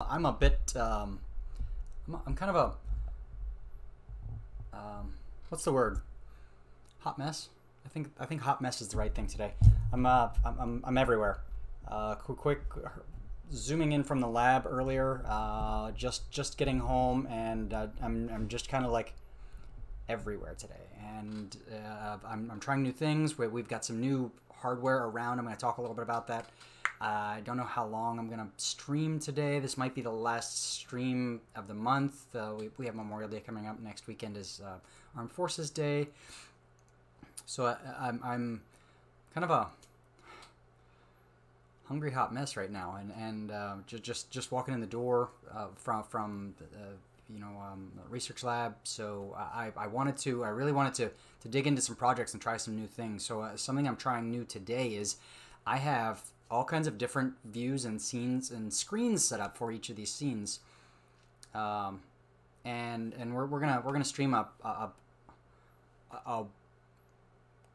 I'm a bit. I'm kind of what's the word? Hot mess. I think hot mess is the right thing today. I'm everywhere. Quick zooming in from the lab earlier. Just getting home, and I'm just kind of like everywhere today. And I'm trying new things. We've got some new hardware around. I'm going to talk a little bit about that. I don't know how long I'm going to stream today. This might be the last stream of the month. We have Memorial Day coming up. Next weekend is Armed Forces Day. So I'm kind of a hungry hot mess right now, and just walking in the door from the research lab. So I really wanted to dig into some projects and try some new things. So something I'm trying new today is I have all kinds of different views and scenes and screens set up for each of these scenes, and we're gonna stream a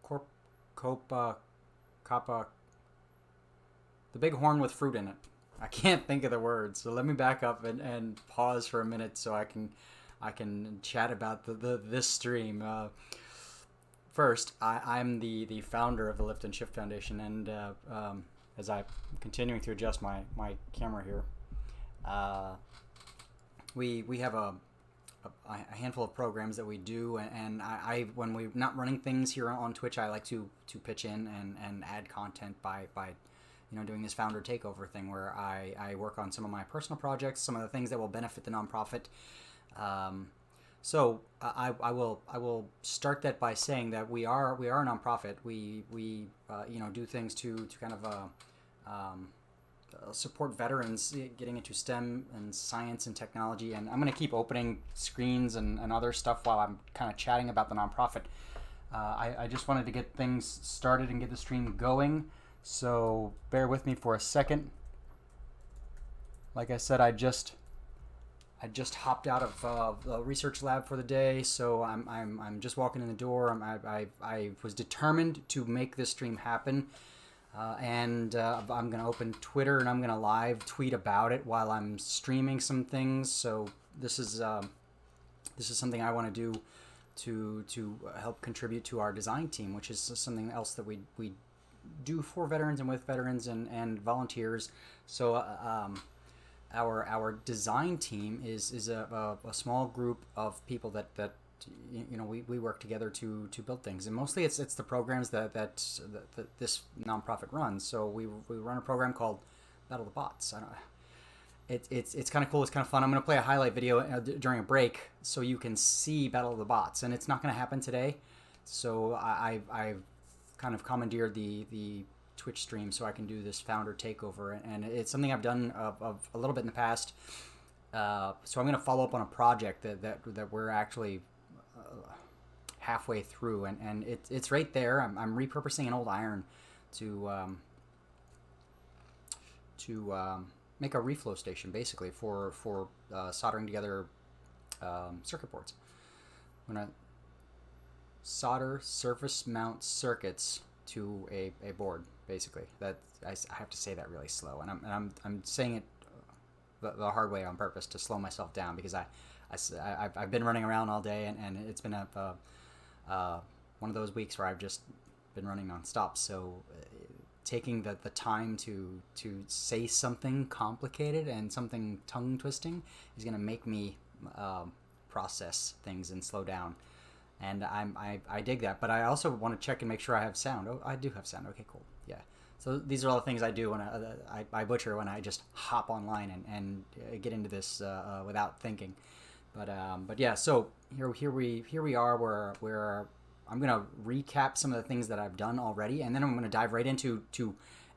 corp copa coppa the big horn with fruit in it. I can't think of the words, so let me back up and pause for a minute so I can chat about this stream. First, I'm the founder of the Lift and Shift Foundation, and as I'm continuing to adjust my camera here, we have a handful of programs that we do, and I when we're not running things here on Twitch, I like to pitch in and add content by doing this founder takeover thing where I work on some of my personal projects, some of the things that will benefit the nonprofit. So I will start that by saying that we are a nonprofit. We do things to kind of support veterans getting into STEM and science and technology. And I'm going to keep opening screens and other stuff while I'm kind of chatting about the nonprofit. I just wanted to get things started and get the stream going. So bear with me for a second. Like I said, I just hopped out of the research lab for the day, so I'm just walking in the door. I was determined to make this stream happen, and I'm gonna open Twitter and I'm gonna live tweet about it while I'm streaming some things. So this is something I want to do to help contribute to our design team, which is something else that we do for veterans and with veterans and volunteers. So our design team is a small group of people that we work together to build things, and mostly it's the programs that this nonprofit runs. So we run a program called Battle of the Bots. It's kind of cool. It's kind of fun. I'm going to play a highlight video during a break so you can see Battle of the Bots, and it's not going to happen today. So I've kind of commandeered the Twitch stream so I can do this founder takeover, and it's something I've done of a little bit in the past. So I'm going to follow up on a project that we're actually halfway through, and it's right there. I'm repurposing an old iron to make a reflow station, basically for soldering together circuit boards. I'm going to solder surface mount circuits to a board, basically. That I have to say that really slow, and I'm saying it the hard way on purpose to slow myself down, because I've been running around all day, and it's been one of those weeks where I've just been running nonstop. So taking the time to say something complicated and something tongue twisting is going to make me process things and slow down. And I dig that, but I also want to check and make sure I have sound. Oh, I do have sound. Okay, cool. Yeah. So these are all the things I do when I butcher when I just hop online and get into this without thinking. But yeah. So here we are. Where I'm gonna recap some of the things that I've done already, and then I'm gonna dive right into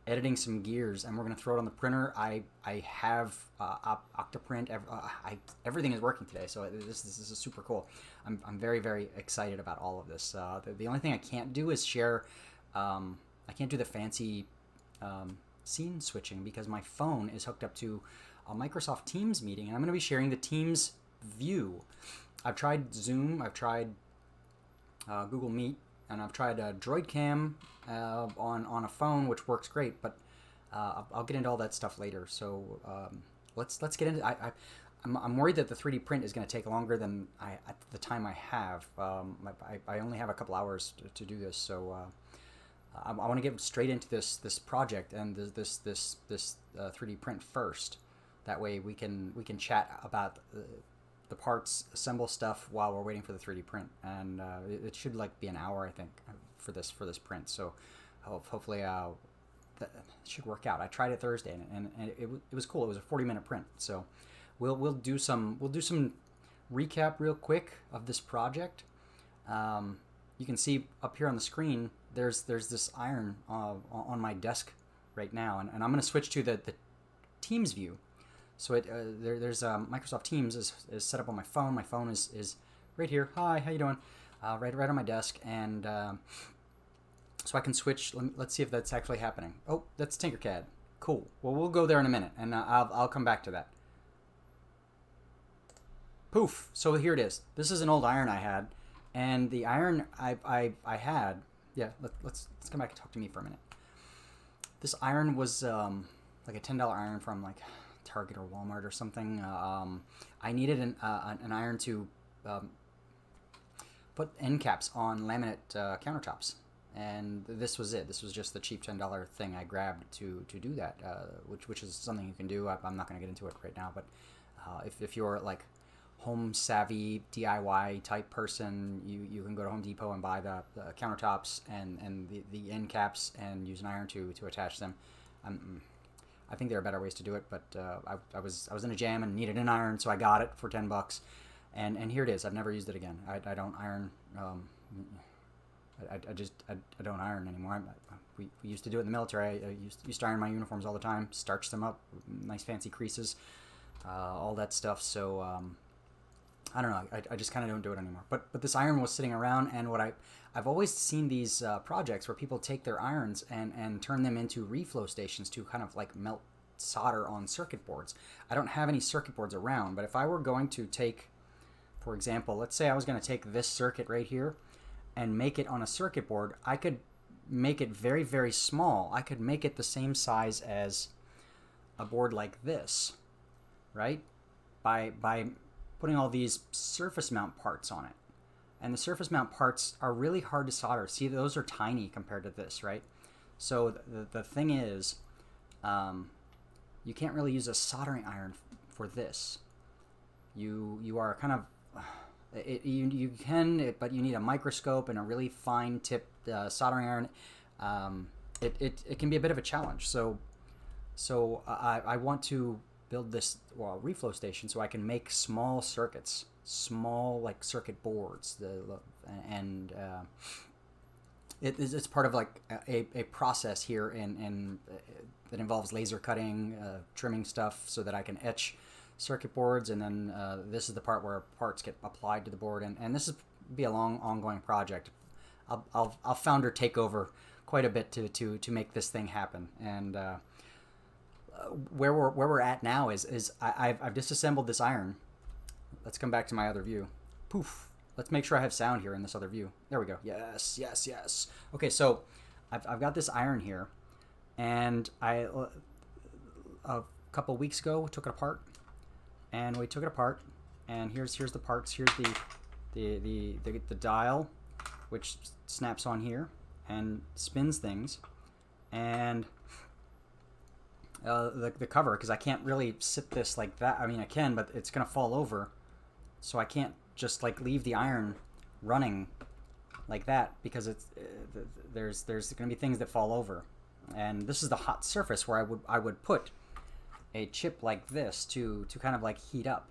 editing some gears, and we're gonna throw it on the printer. I have Octoprint. Everything is working today, so this is super cool. I'm very, very excited about all of this. The only thing I can't do is share. I can't do the fancy scene switching because my phone is hooked up to a Microsoft Teams meeting, and I'm going to be sharing the Teams view. I've tried Zoom. I've tried Google Meet, and I've tried Droid Cam on a phone, which works great. But I'll get into all that stuff later. So let's get into. I'm worried that the 3D print is going to take longer than the time I have. I only have a couple hours to do this, so I want to get straight into this project and this 3D print first. That way we can chat about the parts, assemble stuff while we're waiting for the 3D print, and it should like be an hour, I think, for this print. So hopefully that should work out. I tried it Thursday, and it was cool. It was a 40-minute print, so we'll do some recap real quick of this project. You can see up here on the screen there's this iron on my desk right now, and I'm going to switch to the Teams view. So there's Microsoft Teams is set up on my phone. My phone is right here. Hi, how you doing? Right on my desk, and so I can switch. Let's see if that's actually happening. Oh, that's Tinkercad. Cool. Well, we'll go there in a minute, and I'll come back to that. Poof. So here it is. This is an old iron I had, and the iron I had. Yeah. Let's come back and talk to me for a minute. This iron was like a $10 iron from like Target or Walmart or something. I needed an iron to put end caps on laminate countertops, and this was it. This was just the cheap $10 thing I grabbed to do that, which is something you can do. I'm not going to get into it right now, but if you're like home savvy DIY type person, you can go to Home Depot and buy the countertops and the end caps and use an iron to attach them. I think there are better ways to do it, but I was in a jam and needed an iron, so I got it for $10, and here it is. I've never used it again. I don't iron. I don't iron anymore. We used to do it in the military. I used to iron my uniforms all the time, starch them up, nice fancy creases, all that stuff. So I don't know. I just kind of don't do it anymore. But this iron was sitting around, and I've always seen these projects where people take their irons and turn them into reflow stations to kind of like melt solder on circuit boards. I don't have any circuit boards around, but if I were going to take, for example, let's say I was going to take this circuit right here and make it on a circuit board, I could make it very, very small. I could make it the same size as a board like this, right? By putting all these surface mount parts on it. And the surface mount parts are really hard to solder. See, those are tiny compared to this, right? So the thing is, you can't really use a soldering iron for this. You are kind of, you can, but you need a microscope and a really fine tip soldering iron. It can be a bit of a challenge. So I want to build this reflow station so I can make small circuits, small like circuit boards, and it's part of like a process here in that involves laser cutting, trimming stuff so that I can etch circuit boards, and then this is the part where parts get applied to the board, and this is be a long ongoing project. I'll founder Takeover quite a bit to make this thing happen, and where we're at now is I've disassembled this iron. Let's come back to my other view. Poof. Let's make sure I have sound here in this other view. There we go. Yes. Okay, so I've got this iron here, and I a couple weeks ago took it apart, and we took it apart, and here's the parts. Here's the dial, which snaps on here and spins things, and the cover, because I can't really sit this like that. I mean, I can, but it's gonna fall over, so I can't just like leave the iron running like that, because it's there's gonna be things that fall over, and this is the hot surface where I would put a chip like this to kind of like heat up,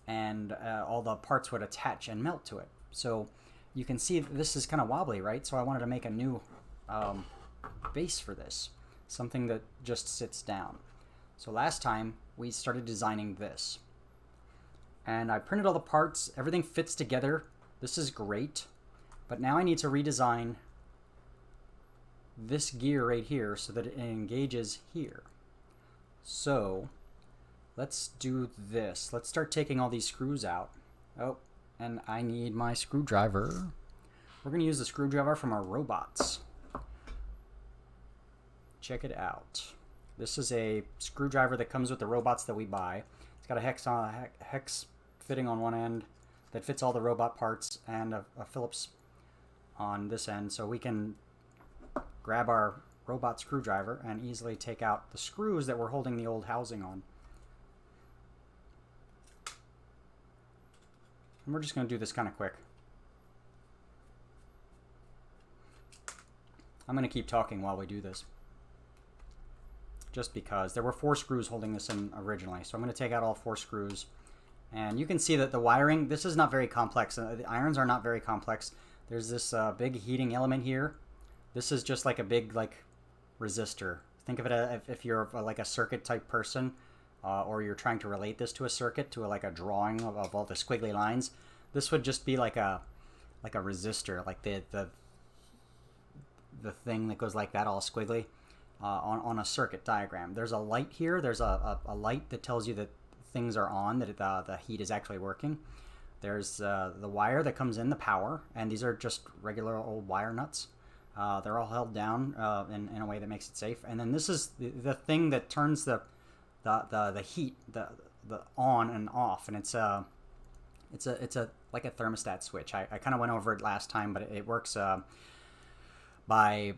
and all the parts would attach and melt to it. So you can see this is kind of wobbly, right? So I wanted to make a new base for this, something that just sits down. So last time we started designing this, and I printed all the parts. Everything fits together. This is great, but now I need to redesign this gear right here so that it engages here. So let's do this. Let's start taking all these screws out. Oh, and I need my screwdriver. We're going to use the screwdriver from our robots. Check it out. This is a screwdriver that comes with the robots that we buy. It's got a hex fitting on one end that fits all the robot parts, and a Phillips on this end, so we can grab our robot screwdriver and easily take out the screws that we're holding the old housing on. And we're just going to do this kind of quick. I'm going to keep talking while we do this, just because there were 4 screws holding this in originally. So I'm going to take out all 4 screws, and you can see that the wiring, this is not very complex. The irons are not very complex. There's this big heating element here. This is just like a big resistor. Think of it if you're like a circuit type person, or you're trying to relate this to a circuit, to like a drawing of all the squiggly lines. This would just be like a resistor, like the thing that goes like that, all squiggly, on a circuit diagram. There's a light here. There's a light that tells you that things are on, that the heat is actually working. There's the wire that comes in, the power, and these are just regular old wire nuts. They're all held down in a way that makes it safe. And then this is the thing that turns the heat, the on and off, and it's a like a thermostat switch. I kind of went over it last time, but it works by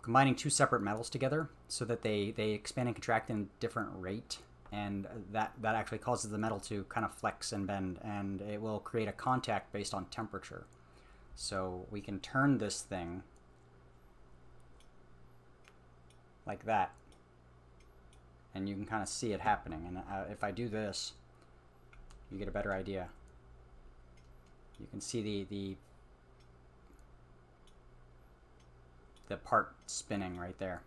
combining 2 separate metals together so that they expand and contract in a different rate. And that actually causes the metal to kind of flex and bend, and it will create a contact based on temperature. So we can turn this thing like that, and you can kind of see it happening. And if I do this, you get a better idea. You can see the part spinning right there.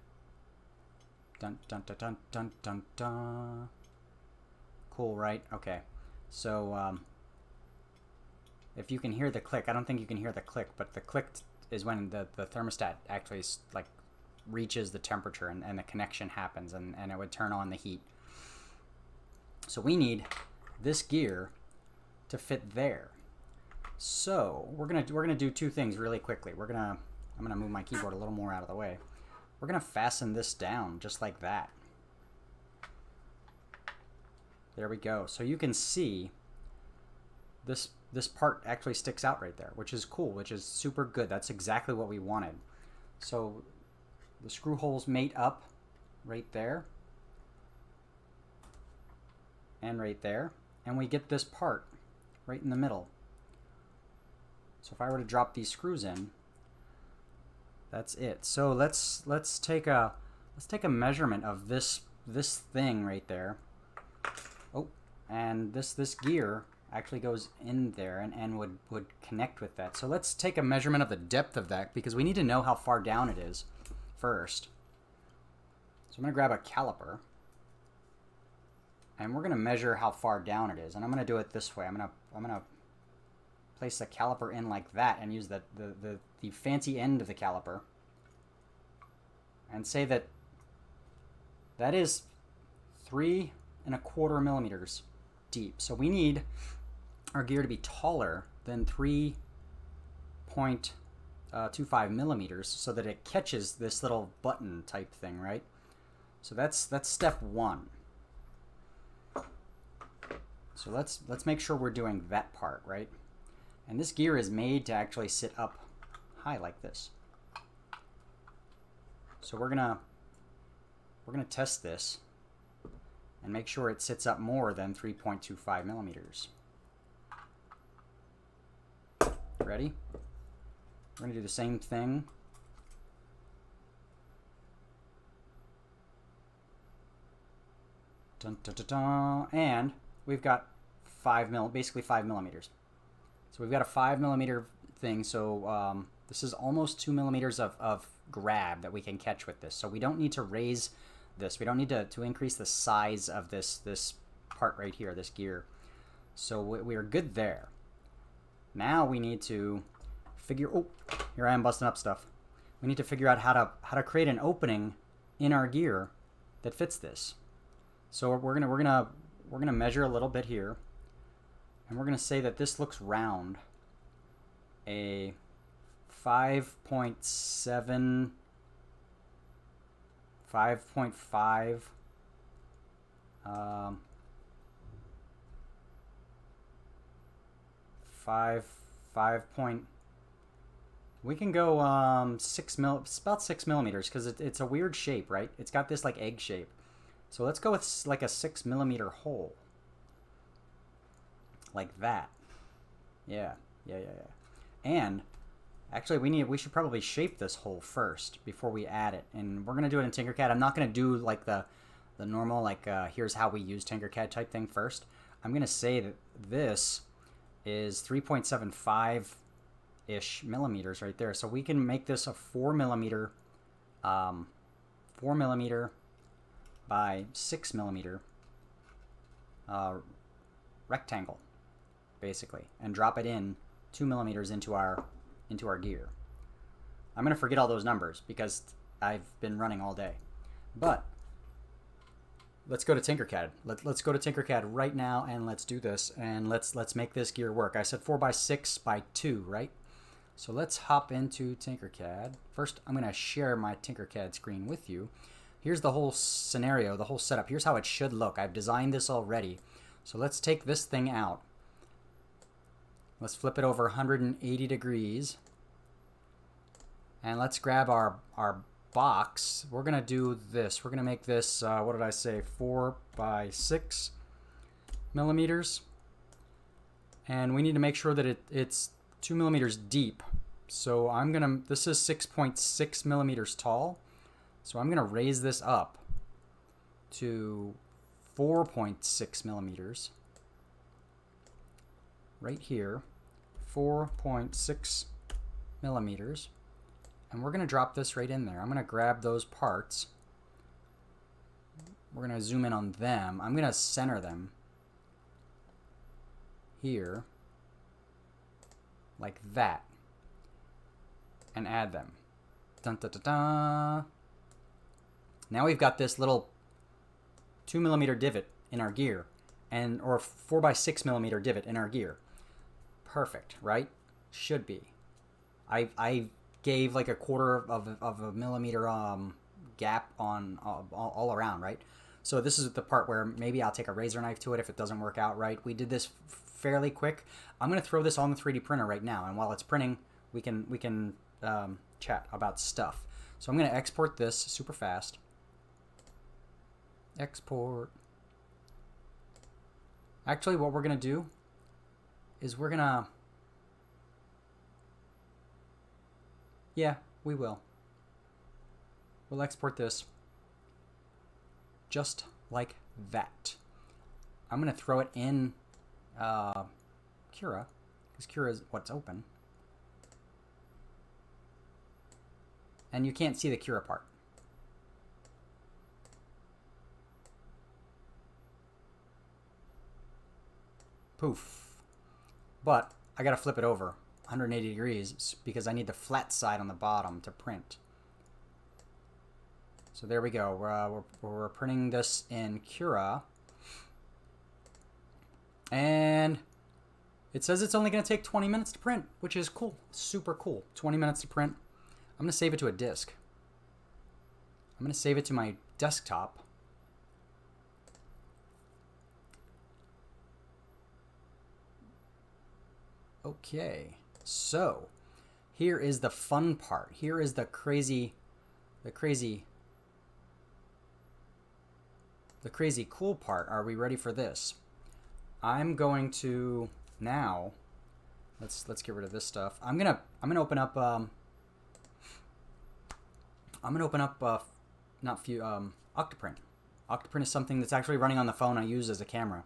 Dun dun dun dun dun dun dun. Cool, right? Okay. So if you can hear the click, I don't think you can hear the click, but the click is when the thermostat actually like reaches the temperature, and the connection happens, and it would turn on the heat. So we need this gear to fit there. So we're gonna do 2 things really quickly. I'm gonna move my keyboard a little more out of the way. We're going to fasten this down just like that. There we go. So you can see this part actually sticks out right there, which is cool, which is super good. That's exactly what we wanted. So the screw holes mate up right there and right there, and we get this part right in the middle. So if I were to drop these screws in, that's it. So let's take a measurement of this thing right there. Oh, and this gear actually goes in there and would connect with that. So let's take a measurement of the depth of that, because we need to know how far down it is first. So I'm gonna grab a caliper, and we're gonna measure how far down it is. And I'm gonna do it this way. I'm gonna place the caliper in like that and use the fancy end of the caliper, and say that is 3¼ millimeters deep. So we need our gear to be taller than 3.25 millimeters so that it catches this little button type thing, right? So that's step 1. So let's make sure we're doing that part, right? And this gear is made to actually sit up high like this. So we're gonna test this and make sure it sits up more than 3.25 millimeters. Ready? We're gonna do the same thing. Dun, dun, dun, dun. And we've got basically 5 millimeters. So we've got a 5 millimeter thing, so this is almost 2 millimeters of grab that we can catch with this. So we don't need to raise this. We don't need to increase the size of this part right here, this gear. So we are good there. Now we need to figure, oh, here I am busting up stuff. We need to figure out how to create an opening in our gear that fits this. So we're gonna measure a little bit here, and we're gonna say that this looks round. A 5.75 5.5. Um, 5 point. We can go 6 it's about 6 millimeters because it's a weird shape, right? It's got this like egg shape. So let's go with like a 6 millimeter hole. Like that. Yeah. And actually we should probably shape this hole first before we add it. And we're gonna do it in Tinkercad. I'm not gonna do like the normal like here's how we use Tinkercad type thing first. I'm gonna say that this is 3.75 ish millimeters right there. So we can make this a 4 millimeter by 6 millimeter rectangle, basically, and drop it in 2 millimeters into our gear. I'm gonna forget all those numbers because I've been running all day, but let's go to Tinkercad. Let's go to Tinkercad right now and let's do this and let's make this gear work. I said 4x6x2, right? So let's hop into Tinkercad. First, I'm gonna share my Tinkercad screen with you. Here's the whole scenario, the whole setup. Here's how it should look. I've designed this already. So let's take this thing out. Let's flip it over 180 degrees. And let's grab our box. We're going to do this. We're going to make this, what did I say, 4x6 millimeters. And we need to make sure that it's 2 millimeters deep. So I'm going to, this is 6.6 millimeters tall. So I'm going to raise this up to 4.6 millimeters. Right here. 4.6 millimeters. And we're going to drop this right in there. I'm going to grab those parts. We're going to zoom in on them. I'm going to center them here, like that, and add them. Dun, dun, dun, dun. Now we've got this little 2 millimeter divot in our gear, or 4x6 millimeter divot in our gear. Perfect, right? Should be. I gave like a quarter of a millimeter gap on all around, right? So this is the part where maybe I'll take a razor knife to it if it doesn't work out right. We did this fairly quick. I'm going to throw this on the 3D printer right now, and while it's printing, we can chat about stuff. So I'm going to export this super fast. Export. Actually, what we're going to do is we're going to... Yeah, we will. We'll export this just like that. I'm going to throw it in Cura, because Cura is what's open. And you can't see the Cura part. Poof. But I got to flip it over 180 degrees because I need the flat side on the bottom to print. So there we go. We're printing this in Cura. And it says it's only going to take 20 minutes to print, which is cool. Super cool. 20 minutes to print. I'm going to save it to a disk. I'm going to save it to my desktop. Okay. So, here is the fun part. Here is the crazy cool part. Are we ready for this? I'm going to now, let's get rid of this stuff. I'm gonna open up Octoprint. Octoprint is something that's actually running on the phone I use as a camera,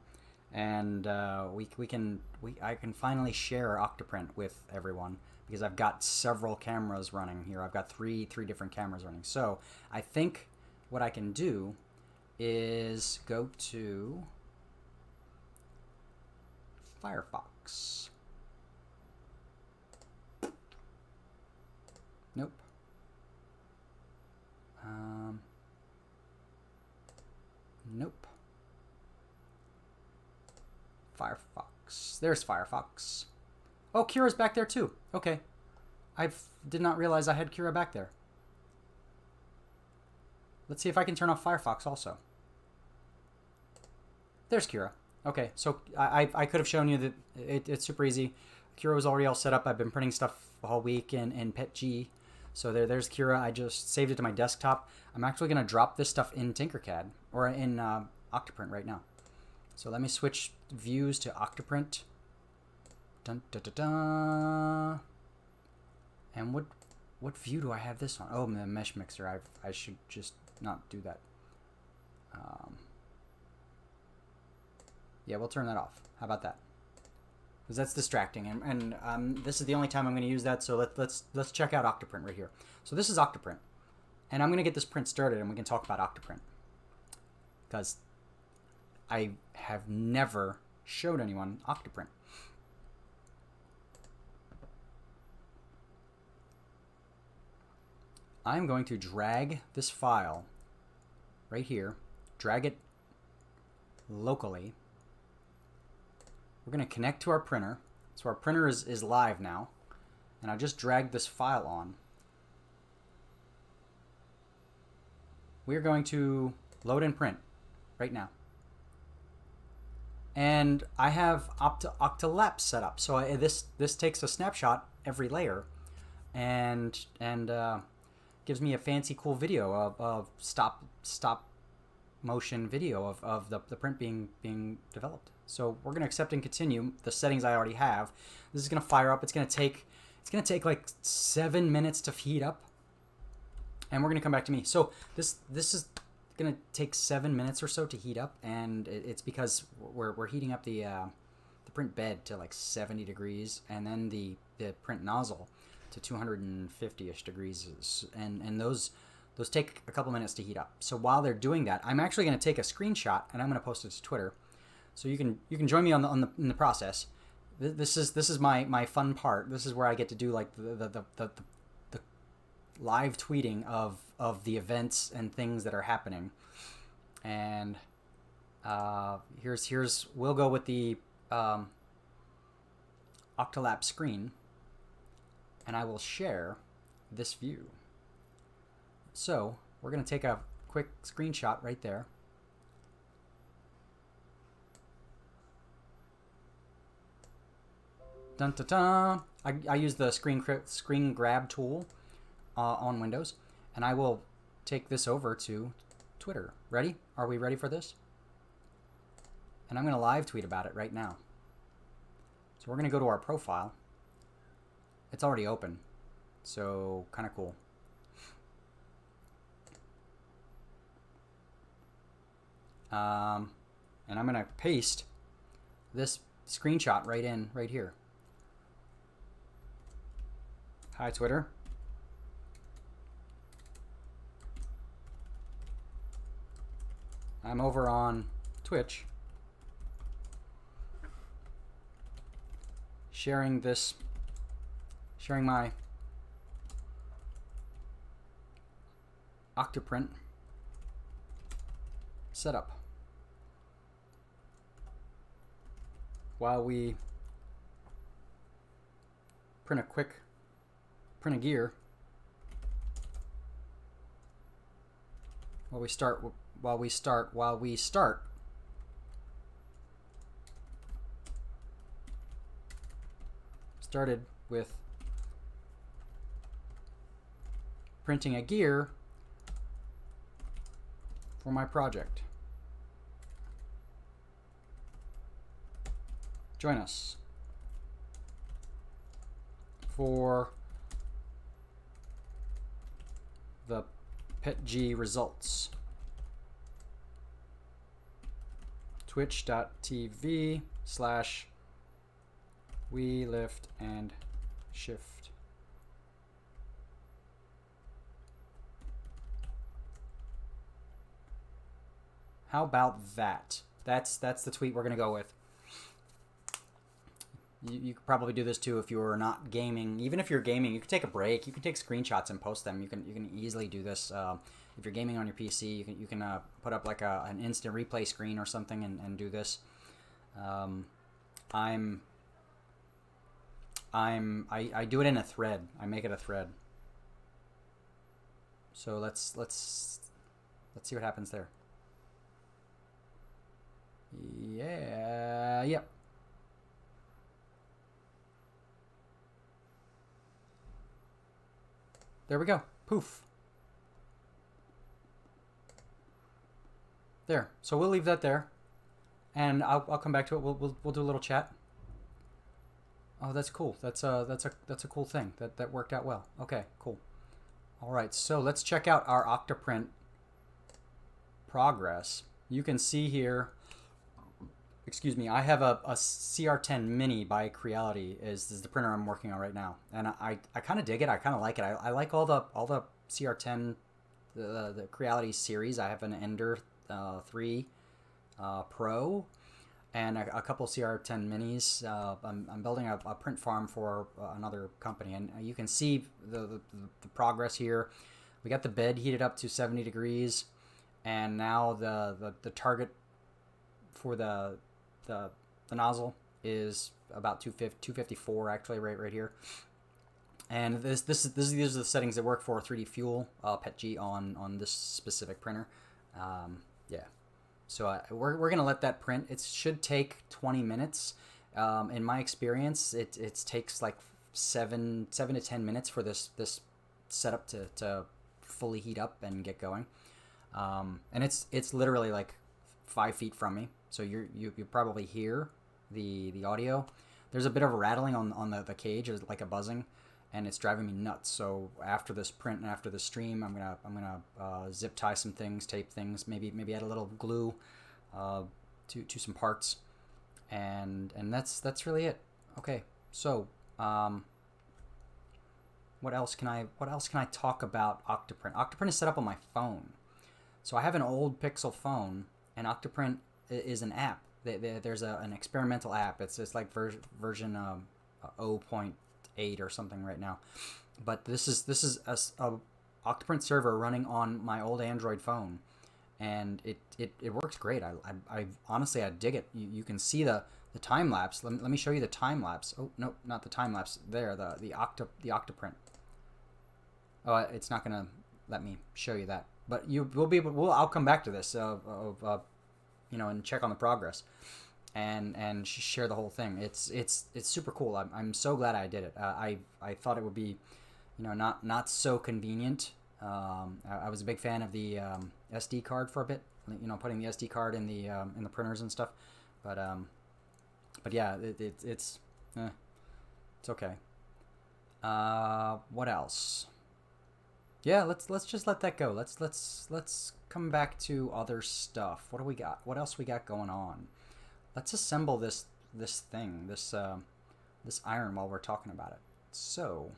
and I can finally share Octoprint with everyone because I've got several cameras running here. I've got three different cameras running. So I think what I can do is go to Firefox. Nope. Nope. Firefox. There's Firefox. Oh, Kira's back there too. Okay. I did not realize I had Kira back there. Let's see if I can turn off Firefox also. There's Cura. Okay, so I could have shown you that it's super easy. Cura was already all set up. I've been printing stuff all week in PetG. So there's Cura. I just saved it to my desktop. I'm actually going to drop this stuff in Tinkercad or in Octoprint right now. So let me switch views to Octoprint. Dun, da, da, da. And what view do I have this on? Oh, the mesh mixer. I should just not do that. Yeah, we'll turn that off. How about that? Because that's distracting, and this is the only time I'm going to use that. So let's check out Octoprint right here. So this is Octoprint, and I'm going to get this print started, and we can talk about Octoprint because I have never showed anyone Octoprint. I'm going to drag this file right here, drag it locally. We're going to connect to our printer. So our printer is live now. And I just dragged this file on. We're going to load and print right now. And I have Octolapse set up. So this takes a snapshot every layer and gives me a fancy cool video of stop motion video of the print being developed. So we're going to accept and continue the settings I already have. This is going to fire up. It's going to take like 7 minutes to heat up, and we're going to come back to me. So this is going to take 7 minutes or so to heat up, and it's because we're heating up the print bed to like 70 degrees, and then the print nozzle to 250-ish degrees, and those take a couple minutes to heat up. So while they're doing that, I'm actually going to take a screenshot and I'm going to post it to Twitter, so you can join me in the process. This is my fun part. This is where I get to do like the live tweeting of the events and things that are happening. And we'll go with the Octolapse screen, and I will share this view. So we're going to take a quick screenshot right there. Dun, dun, dun. I use the screen grab tool on Windows, and I will take this over to Twitter. Ready? Are we ready for this? And I'm going to live tweet about it right now. So we're going to go to our profile. It's already open, so kind of cool. And I'm going to paste this screenshot right here. Hi, Twitter. I'm over on Twitch sharing my Octoprint setup while we print a gear. While we start started with printing a gear for my project. Join us for the PetG results. Twitch.tv/we lift and shift. How about that? That's the tweet we're gonna go with. You could probably do this too if you're not gaming. Even if you're gaming, you can take a break. You can take screenshots and post them. You can easily do this. If you're gaming on your PC, you can put up like an instant replay screen or something and do this. I do it in a thread. I make it a thread. So let's Let's see what happens there. Yeah, yep. There we go. Poof. There. So we'll leave that there, and I'll come back to it. We'll do a little chat. Oh, that's cool. That's a cool thing. That worked out well. Okay, cool. All right. So let's check out our Octoprint progress. You can see here. Excuse me. I have a CR10 Mini by Creality is the printer I'm working on right now, and I kind of dig it. I kind of like it. I like all the CR10 the Creality series. I have an Ender 3 Pro and a couple CR10 minis. I'm building a print farm for another company, and you can see the progress here. We got the bed heated up to 70 degrees, and now the target for the nozzle is about 254 actually, right here. And these are the settings that work for 3D Fuel PETG on this specific printer. Yeah, so we're gonna let that print. It should take 20 minutes. In my experience, it takes like 7 to 10 minutes for this setup to fully heat up and get going. And it's literally like 5 feet from me, so you probably hear the audio. There's a bit of a rattling on the cage, it's like a buzzing, and it's driving me nuts. So after this print and after the stream, I'm gonna zip tie some things, tape things, maybe add a little glue to some parts, and that's really it. Okay, so what else can I talk about Octoprint? Octoprint is set up on my phone, so I have an old Pixel phone, and Octoprint is an app. There's an experimental app. It's like version 0.8 or something right now, but this is a Octoprint server running on my old Android phone, and it works great. I honestly I dig it. You can see the time lapse. Let me show you the time lapse. Oh no, not the time lapse. There, the Octoprint. Oh, it's not gonna let me show you that, but you will be able. I'll come back to this. And check on the progress, and share the whole thing. It's super cool. I'm so glad I did it. I thought it would be, not so convenient. I was a big fan of the SD card for a bit. Putting the SD card in the printers and stuff. But yeah, it's okay. What else? Yeah, let's just let that go. Let's come back to other stuff. What do we got? What else we got going on? Let's assemble this thing, this iron while we're talking about it. So,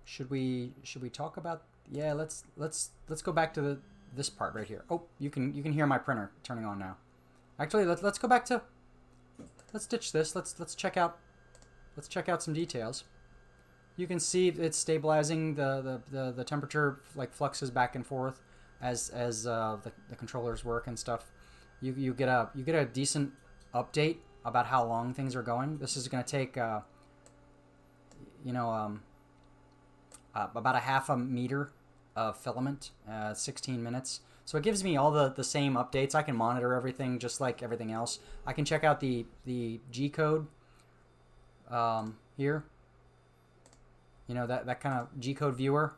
should we talk about? Yeah, let's go back to this part right here. Oh, you can hear my printer turning on now. Actually, let's go back to. Let's ditch this. Let's check out some details. You can see it's stabilizing the temperature, like fluxes back and forth as the controllers work and stuff. You get a decent update about how long things are going. This is going to take about a half a meter of filament, 16 minutes. So it gives me all the same updates. I can monitor everything just like everything else. I can check out the G code here. That kind of G-code viewer.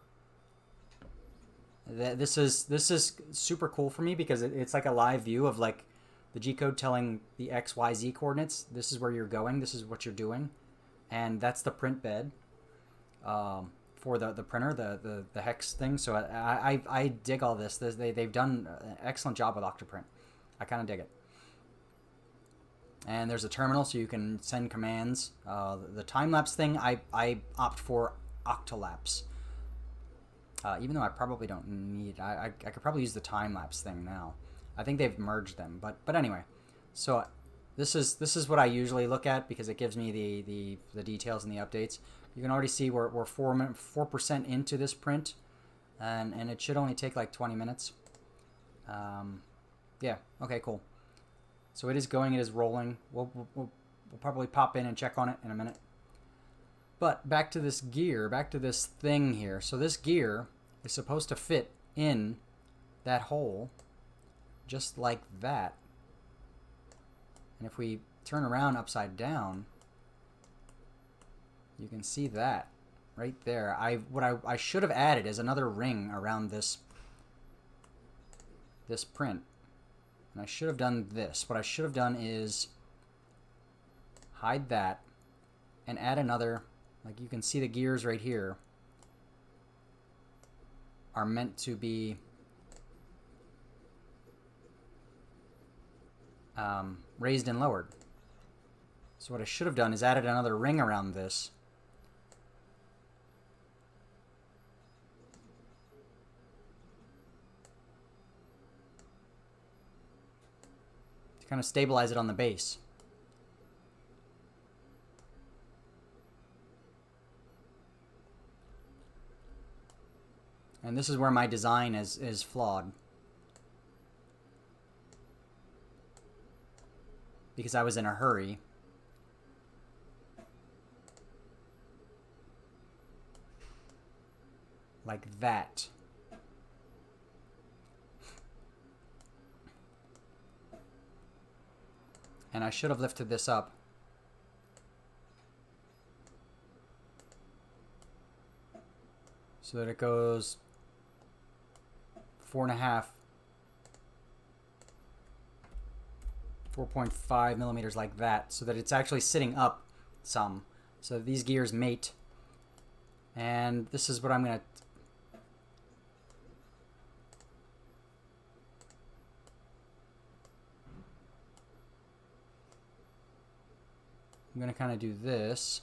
This is super cool for me because it's like a live view of like the G-code telling the XYZ coordinates. This is where you're going. This is what you're doing, and that's the print bed for the printer, the hex thing. So I dig all this. They've done an excellent job with Octoprint. I kind of dig it. And there's a terminal so you can send commands. The time-lapse thing, I opt for Octolapse. Even though I probably don't need... I could probably use the time-lapse thing now. I think they've merged them. But anyway, so this is what I usually look at because it gives me the details and the updates. You can already see we're 4% into this print, and it should only take like 20 minutes. Yeah, okay, cool. So it is going, it is rolling. We'll probably pop in and check on it in a minute. But back to this gear, back to this thing here. So this gear is supposed to fit in that hole just like that. And if we turn around upside down, you can see that right there. What I should have added is another ring around this print. And I should have done this. What I should have done is hide that and add another, like you can see the gears right here are meant to be raised and lowered. So what I should have done is added another ring around this. To kind of stabilize it on the base. And this is where my design is flawed. Because I was in a hurry. Like that. And I should have lifted this up. So that it goes 4.5, 4.5 millimeters like that, so that it's actually sitting up some. So these gears mate. And this is what I'm going to... I'm going to kind of do this.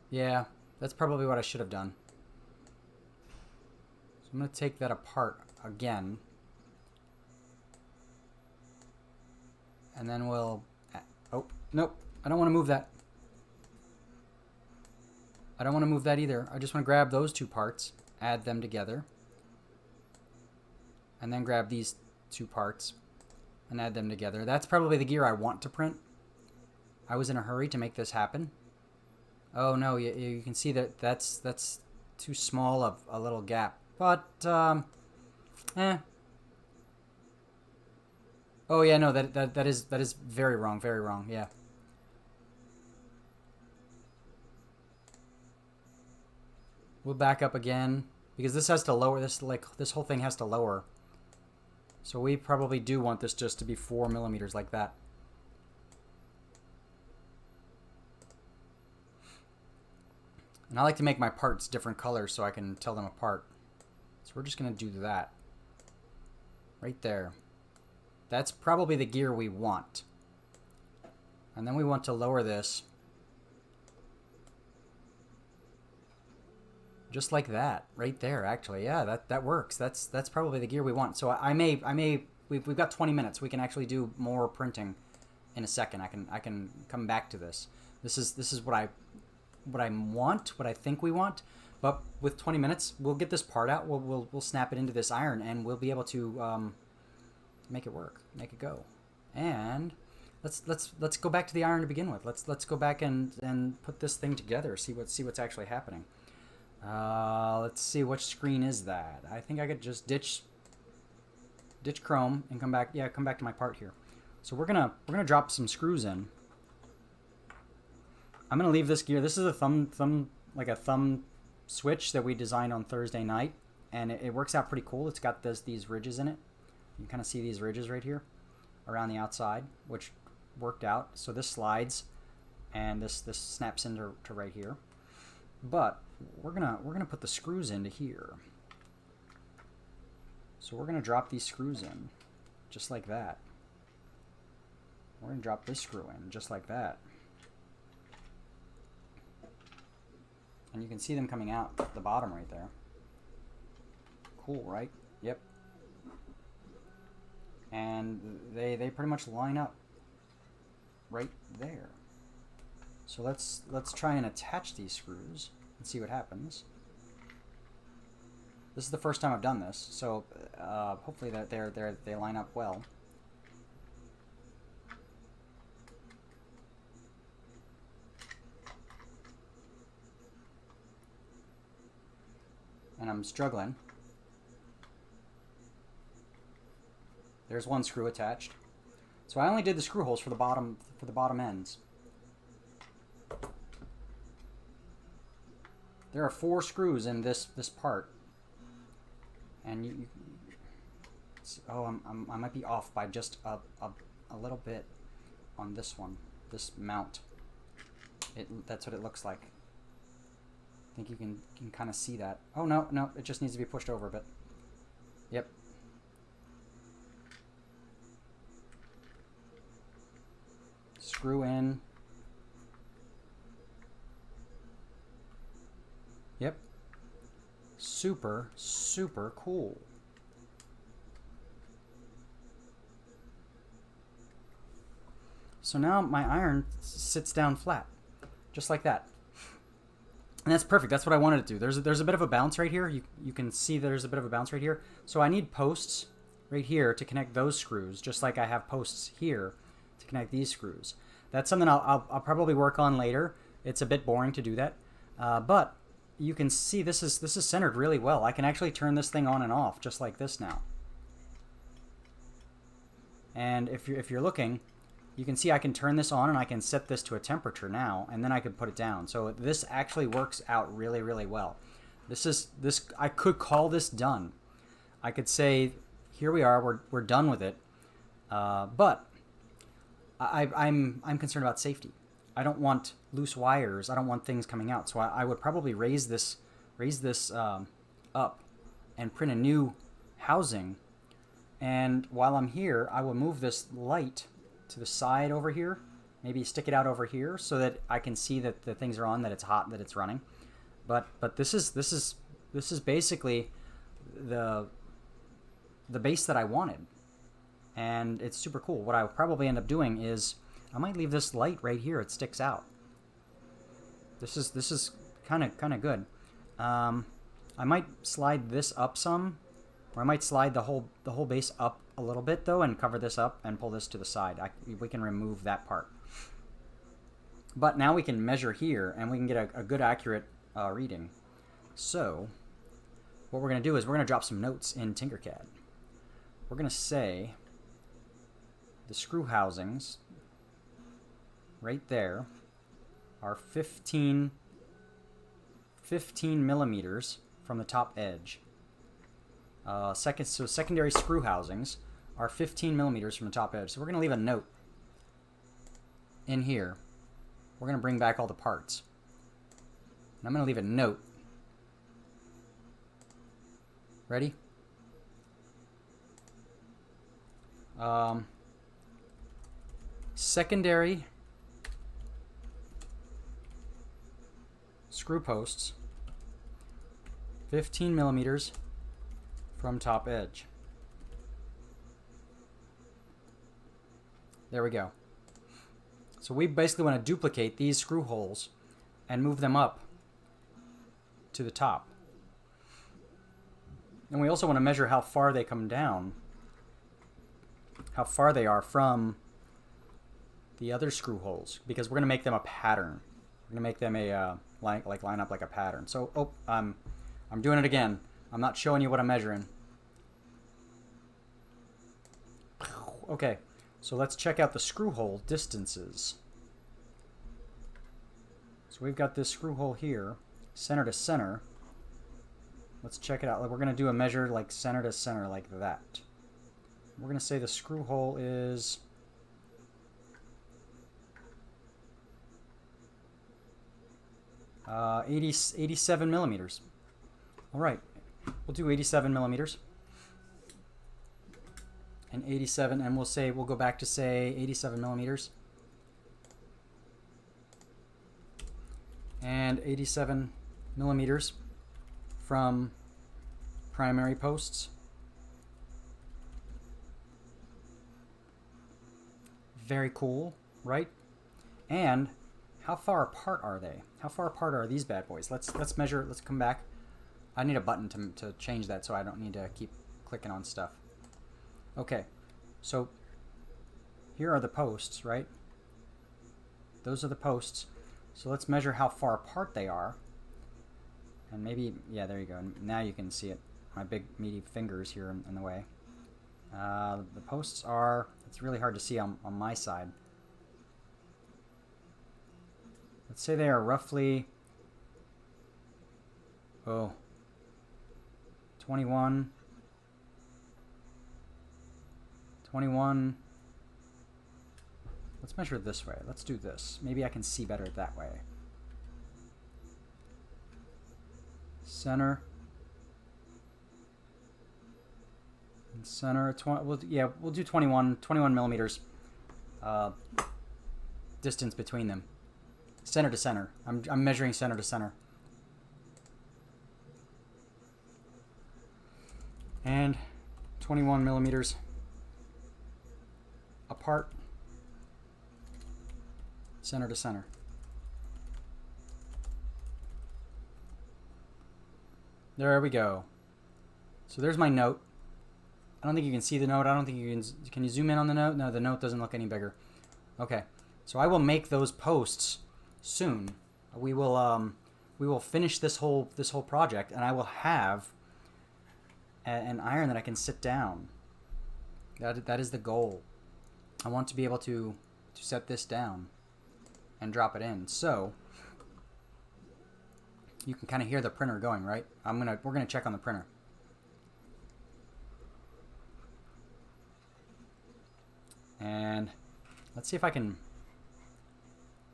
Yeah, that's probably what I should have done. So I'm going to take that apart again. And then we'll... Oh, nope. I don't want to move that. I don't want to move that either. I just want to grab those two parts, add them together. And then grab these two parts and add them together. That's probably the gear I want to print. I was in a hurry to make this happen. Oh no, you can see that that's too small of a little gap. But Oh yeah, no, that is very wrong, yeah. We'll back up again because this has to lower this whole thing has to lower. So we probably do want this just to be 4 millimeters like that. And I like to make my parts different colors so I can tell them apart. So we're just going to do that. Right there. That's probably the gear we want. And then we want to lower this. Just like that. Right there, actually. Yeah, that works. That's probably the gear we want. So we've got 20 minutes. We can actually do more printing in a second. I can come back to this. This is what I want, what I think we want, but with 20 minutes, we'll get this part out. We'll snap it into this iron, and we'll be able to make it work, make it go. And let's go back to the iron to begin with. Let's go back and put this thing together. See what's actually happening. Let's see, which screen is that? I think I could just ditch Chrome and come back. Yeah, come back to my part here. So we're gonna drop some screws in. I'm gonna leave this gear. This is a thumb switch that we designed on Thursday night, and it works out pretty cool. It's got these ridges in it. You can kind of see these ridges right here around the outside, which worked out. So this slides, and this snaps into right here. But we're gonna put the screws into here. So we're gonna drop these screws in, just like that. We're gonna drop this screw in, just like that. And you can see them coming out at the bottom right there. Cool, right? Yep. And they pretty much line up right there. So let's try and attach these screws and see what happens. This is the first time I've done this, so hopefully that they line up well. and I'm struggling. There's one screw attached. So I only did the screw holes for the bottom ends. There are 4 screws in this part, and I might be off by just a little bit on this one, this mount. That's what it looks like. I think you can kind of see that. Oh no, it just needs to be pushed over a bit. Yep. Screw in. Yep. Super, super cool. So now my iron sits down flat, just like that. And that's perfect. That's what I wanted to do. There's a bit of a bounce right here. You can see there's a bit of a bounce right here. So I need posts right here to connect those screws, just like I have posts here to connect these screws. That's something I'll probably work on later. It's a bit boring to do that, but you can see this is centered really well. I can actually turn this thing on and off just like this now. And if you're looking, you can see I can turn this on and I can set this to a temperature now, and then I can put it down. So this actually works out really, really well. I could call this done. I could say, here we are, we're done with it. But I'm concerned about safety. I don't want loose wires. I don't want things coming out. So I would probably raise this up and print a new housing. And while I'm here, I will move this light to the side over here, maybe stick it out over here so that I can see that the things are on, that it's hot, that it's running. But this is basically the base that I wanted, and it's super cool. What I'll probably end up doing is I might leave this light right here. It sticks out. This is kind of good. I might slide this up some, or I might slide the whole base up a little bit though, and cover this up and pull this to the side. We can remove that part. But now we can measure here, and we can get a good accurate reading. So what we're going to do is we're going to drop some notes in Tinkercad. We're going to say the screw housings right there are 15 millimeters from the top edge. Secondary screw housings are 15 millimeters from the top edge. So we're going to leave a note in here. We're going to bring back all the parts. And I'm going to leave a note. Ready? Secondary screw posts, 15 millimeters from top edge. There we go. So we basically want to duplicate these screw holes and move them up to the top. And we also want to measure how far they come down, how far they are from the other screw holes, because we're going to make them a pattern. We're going to make them a line up like a pattern. So I'm doing it again. I'm not showing you what I'm measuring. Okay, so let's check out the screw hole distances. So we've got this screw hole here, center to center. Let's check it out. We're going to do a measure like center to center like that. We're going to say the screw hole is 87 millimeters. All right, we'll do 87 millimeters. And 87, and we'll go back to say 87 millimeters. And 87 millimeters from primary posts. Very cool, right? And how far apart are they? How far apart are these bad boys? Let's measure. Let's come back. I need a button to change that, so I don't need to keep clicking on stuff. Okay, so here are the posts, right? Those are the posts. So let's measure how far apart they are. And maybe, yeah, there you go. Now you can see it. My big meaty fingers here in the way. The posts are, it's really hard to see on my side. Let's say they are roughly, 21. Let's measure it this way. Let's do this. Maybe I can see better that way. Center. And center. We'll do 21 millimeters distance between them. Center to center. I'm measuring center to center. And 21 millimeters apart, center to center. There we go. So there's my note. I don't think you can see the note. I don't think you can you zoom in on the note? No, the note doesn't look any bigger. Okay. So I will make those posts soon. We will finish this whole project, and I will have an iron that I can sit down. That is the goal. I want to be able to set this down and drop it in. So you can kind of hear the printer going, right? We're gonna check on the printer. And let's see if I can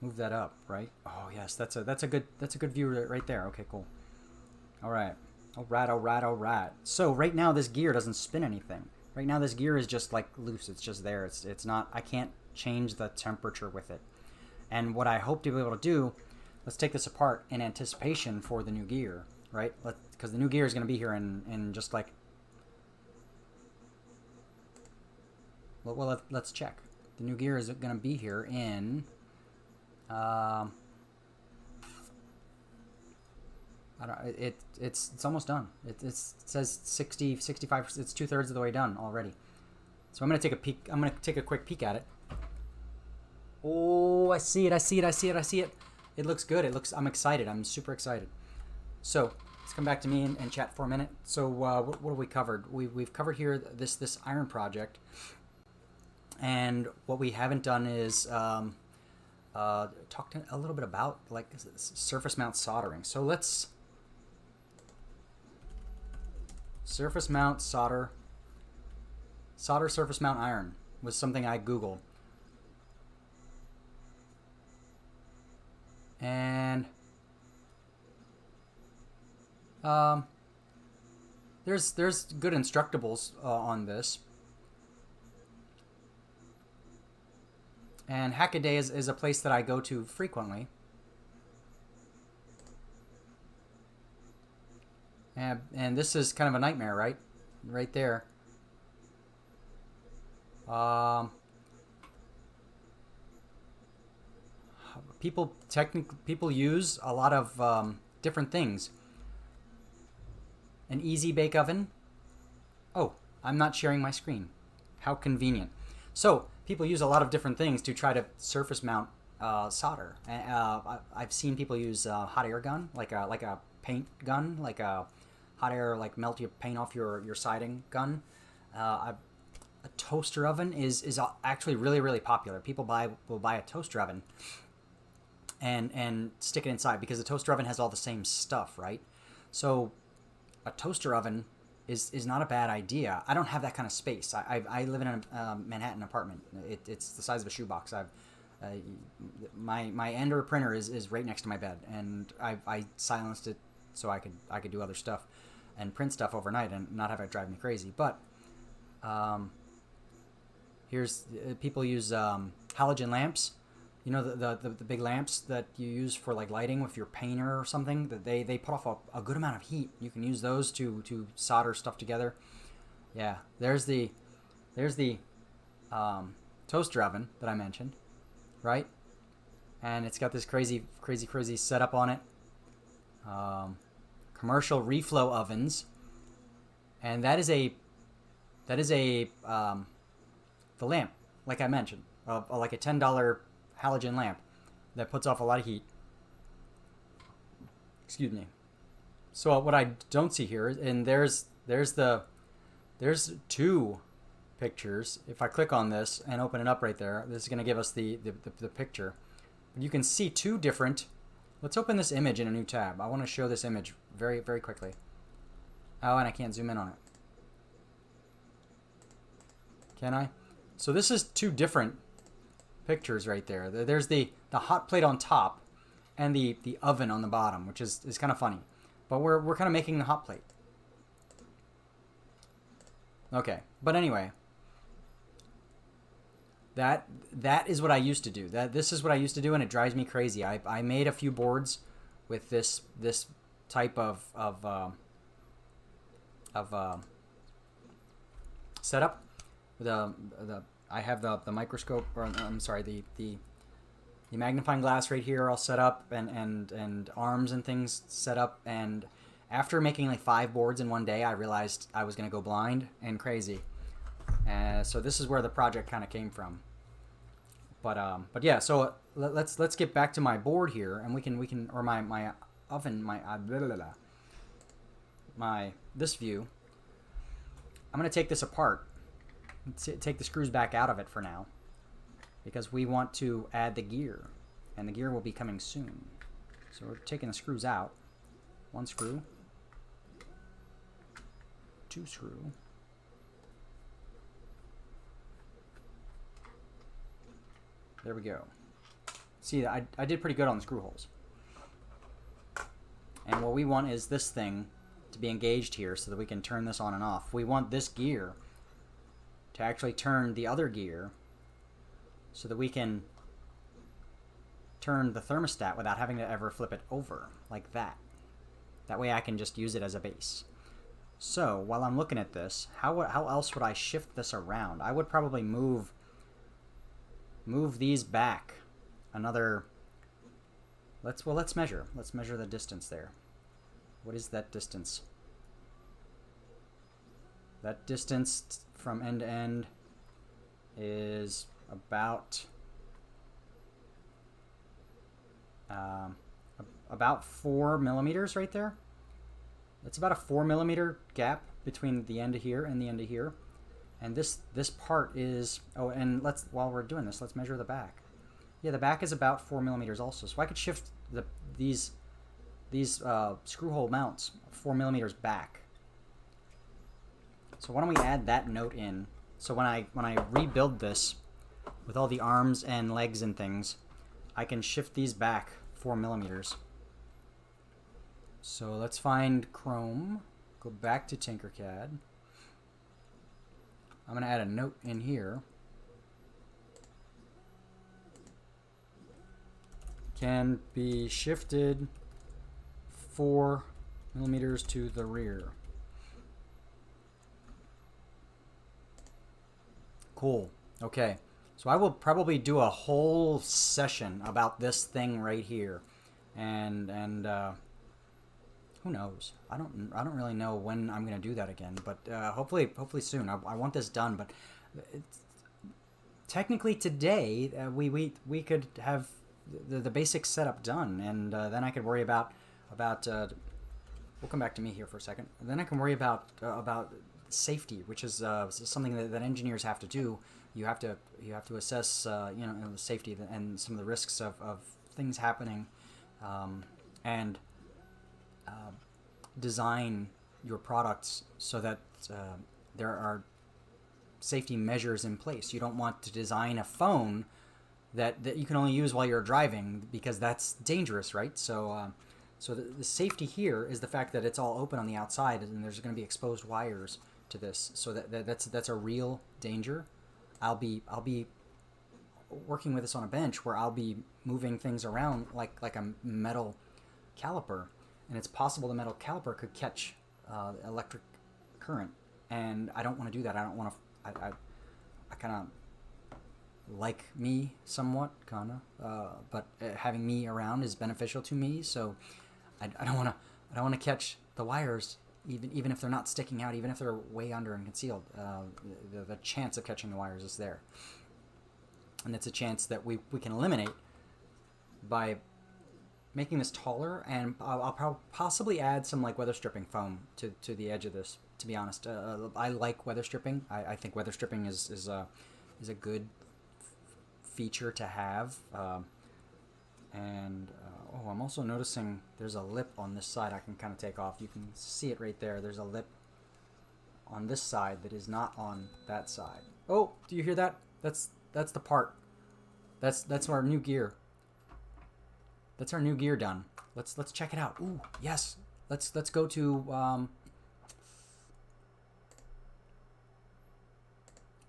move that up, right? Oh yes, that's a good view right there. Okay, cool. All right. So right now this gear doesn't spin anything. Right now this gear is just like loose. It's just there. It's not. I can't change the temperature with it. And what I hope to be able to do, let's take this apart in anticipation for the new gear, right? Because the new gear is going to be here in just like. Well, let's check. The new gear is going to be here in. It's almost done. It says 60, 65. It's 2/3 of the way done already. So I'm gonna take a peek. I'm gonna take a quick peek at it. Oh, I see it. It looks good. I'm excited. I'm super excited. So let's come back to me and chat for a minute. So what have we covered? We've covered here this iron project, and what we haven't done is talked a little bit about like surface mount soldering. So let's. Surface mount solder surface mount iron was something I Googled. And there's good instructables on this. And Hackaday is a place that I go to frequently. And this is kind of a nightmare, right? Right there. People use a lot of different things. An easy bake oven. Oh, I'm not sharing my screen. How convenient. So people use a lot of different things to try to surface mount solder. I've seen people use hot air gun, like a paint gun, like a hot air, like melt your paint off your siding gun. A toaster oven is actually really popular. People will buy a toaster oven and stick it inside because the toaster oven has all the same stuff, right? So a toaster oven is not a bad idea. I don't have that kind of space. I live in a Manhattan apartment. It's the size of a shoebox. My Ender printer is right next to my bed, and I silenced it so I could do other stuff and print stuff overnight and not have it drive me crazy. But here's people use halogen lamps. You know the big lamps that you use for like lighting with your painter or something. That they put off a good amount of heat. You can use those to solder stuff together. Yeah, there's the toaster oven that I mentioned, right? And it's got this crazy setup on it. Commercial reflow ovens, and that is the lamp, like I mentioned, like a $10 halogen lamp that puts off a lot of heat. Excuse me. So what I don't see here, and there's two pictures. If I click on this and open it up right there, this is going to give us the picture. You can see two different. Let's open this image in a new tab. I want to show this image very, very quickly. Oh, and I can't zoom in on it. Can I? So this is two different pictures right there. There's the hot plate on top and the oven on the bottom, which is kind of funny. But we're kind of making the hot plate. Okay, but anyway, that is what I used to do. This is what I used to do, and it drives me crazy. I made a few boards with this type of setup. I have the microscope, or I'm sorry, the magnifying glass right here all set up, and arms and things set up. And after making like 5 boards in one day, I realized I was gonna go blind and crazy. So this is where the project kind of came from. But yeah, so let's get back to my board here, and we can or my oven, my this view. I'm gonna take this apart. Take the screws back out of it for now, because we want to add the gear, and the gear will be coming soon. So we're taking the screws out. 1 screw, 2 screw, there we go. See, I did pretty good on the screw holes. And what we want is this thing to be engaged here so that we can turn this on and off. We want this gear to actually turn the other gear so that we can turn the thermostat without having to ever flip it over like that. That way I can just use it as a base. So while I'm looking at this, how else would I shift this around? I would probably move these back another. Let's measure. Let's measure the distance there. What is that distance? That distance from end to end is about 4 millimeters right there. It's about a 4 millimeter gap between the end of here and the end of here. And this part is, oh, and while we're doing this, let's measure the back. Yeah, the back is about 4 millimeters also. So I could shift these screw hole mounts 4 millimeters back. So why don't we add that note in? So when I rebuild this with all the arms and legs and things, I can shift these back 4 millimeters. So let's find Chrome, go back to Tinkercad. I'm going to add a note in here. Can be shifted 4 millimeters to the rear. Cool. Okay. So I will probably do a whole session about this thing right here, and who knows? I don't really know when I'm gonna do that again, but hopefully soon. I want this done, but technically today we could have the basic setup done, and then I could worry about we'll come back to me here for a second. And then I can worry about safety, which is something that engineers have to do. You have to assess the safety and some of the risks of things happening, and design your products so that there are safety measures in place. You don't want to design a phone that you can only use while you're driving, because that's dangerous, right? So the safety here is the fact that it's all open on the outside, and there's going to be exposed wires to this. So that's a real danger. I'll be working with this on a bench where I'll be moving things around like a metal caliper, and it's possible the metal caliper could catch electric current, and I don't want to do that. I don't want to. I kind of like me somewhat, but having me around is beneficial to me. So I don't want to catch the wires, even if they're not sticking out, even if they're way under and concealed. The chance of catching the wires is there, and it's a chance that we can eliminate by making this taller, and I'll possibly add some like weather stripping foam to the edge of this. To be honest, I like weather stripping. I think weather stripping is a good feature to have. Oh, I'm also noticing there's a lip on this side I can kind of take off. You can see it right there. There's a lip on this side that is not on that side. Oh, do you hear that? That's the part. That's our new gear. That's our new gear done. Let's check it out. Ooh, yes. Let's go to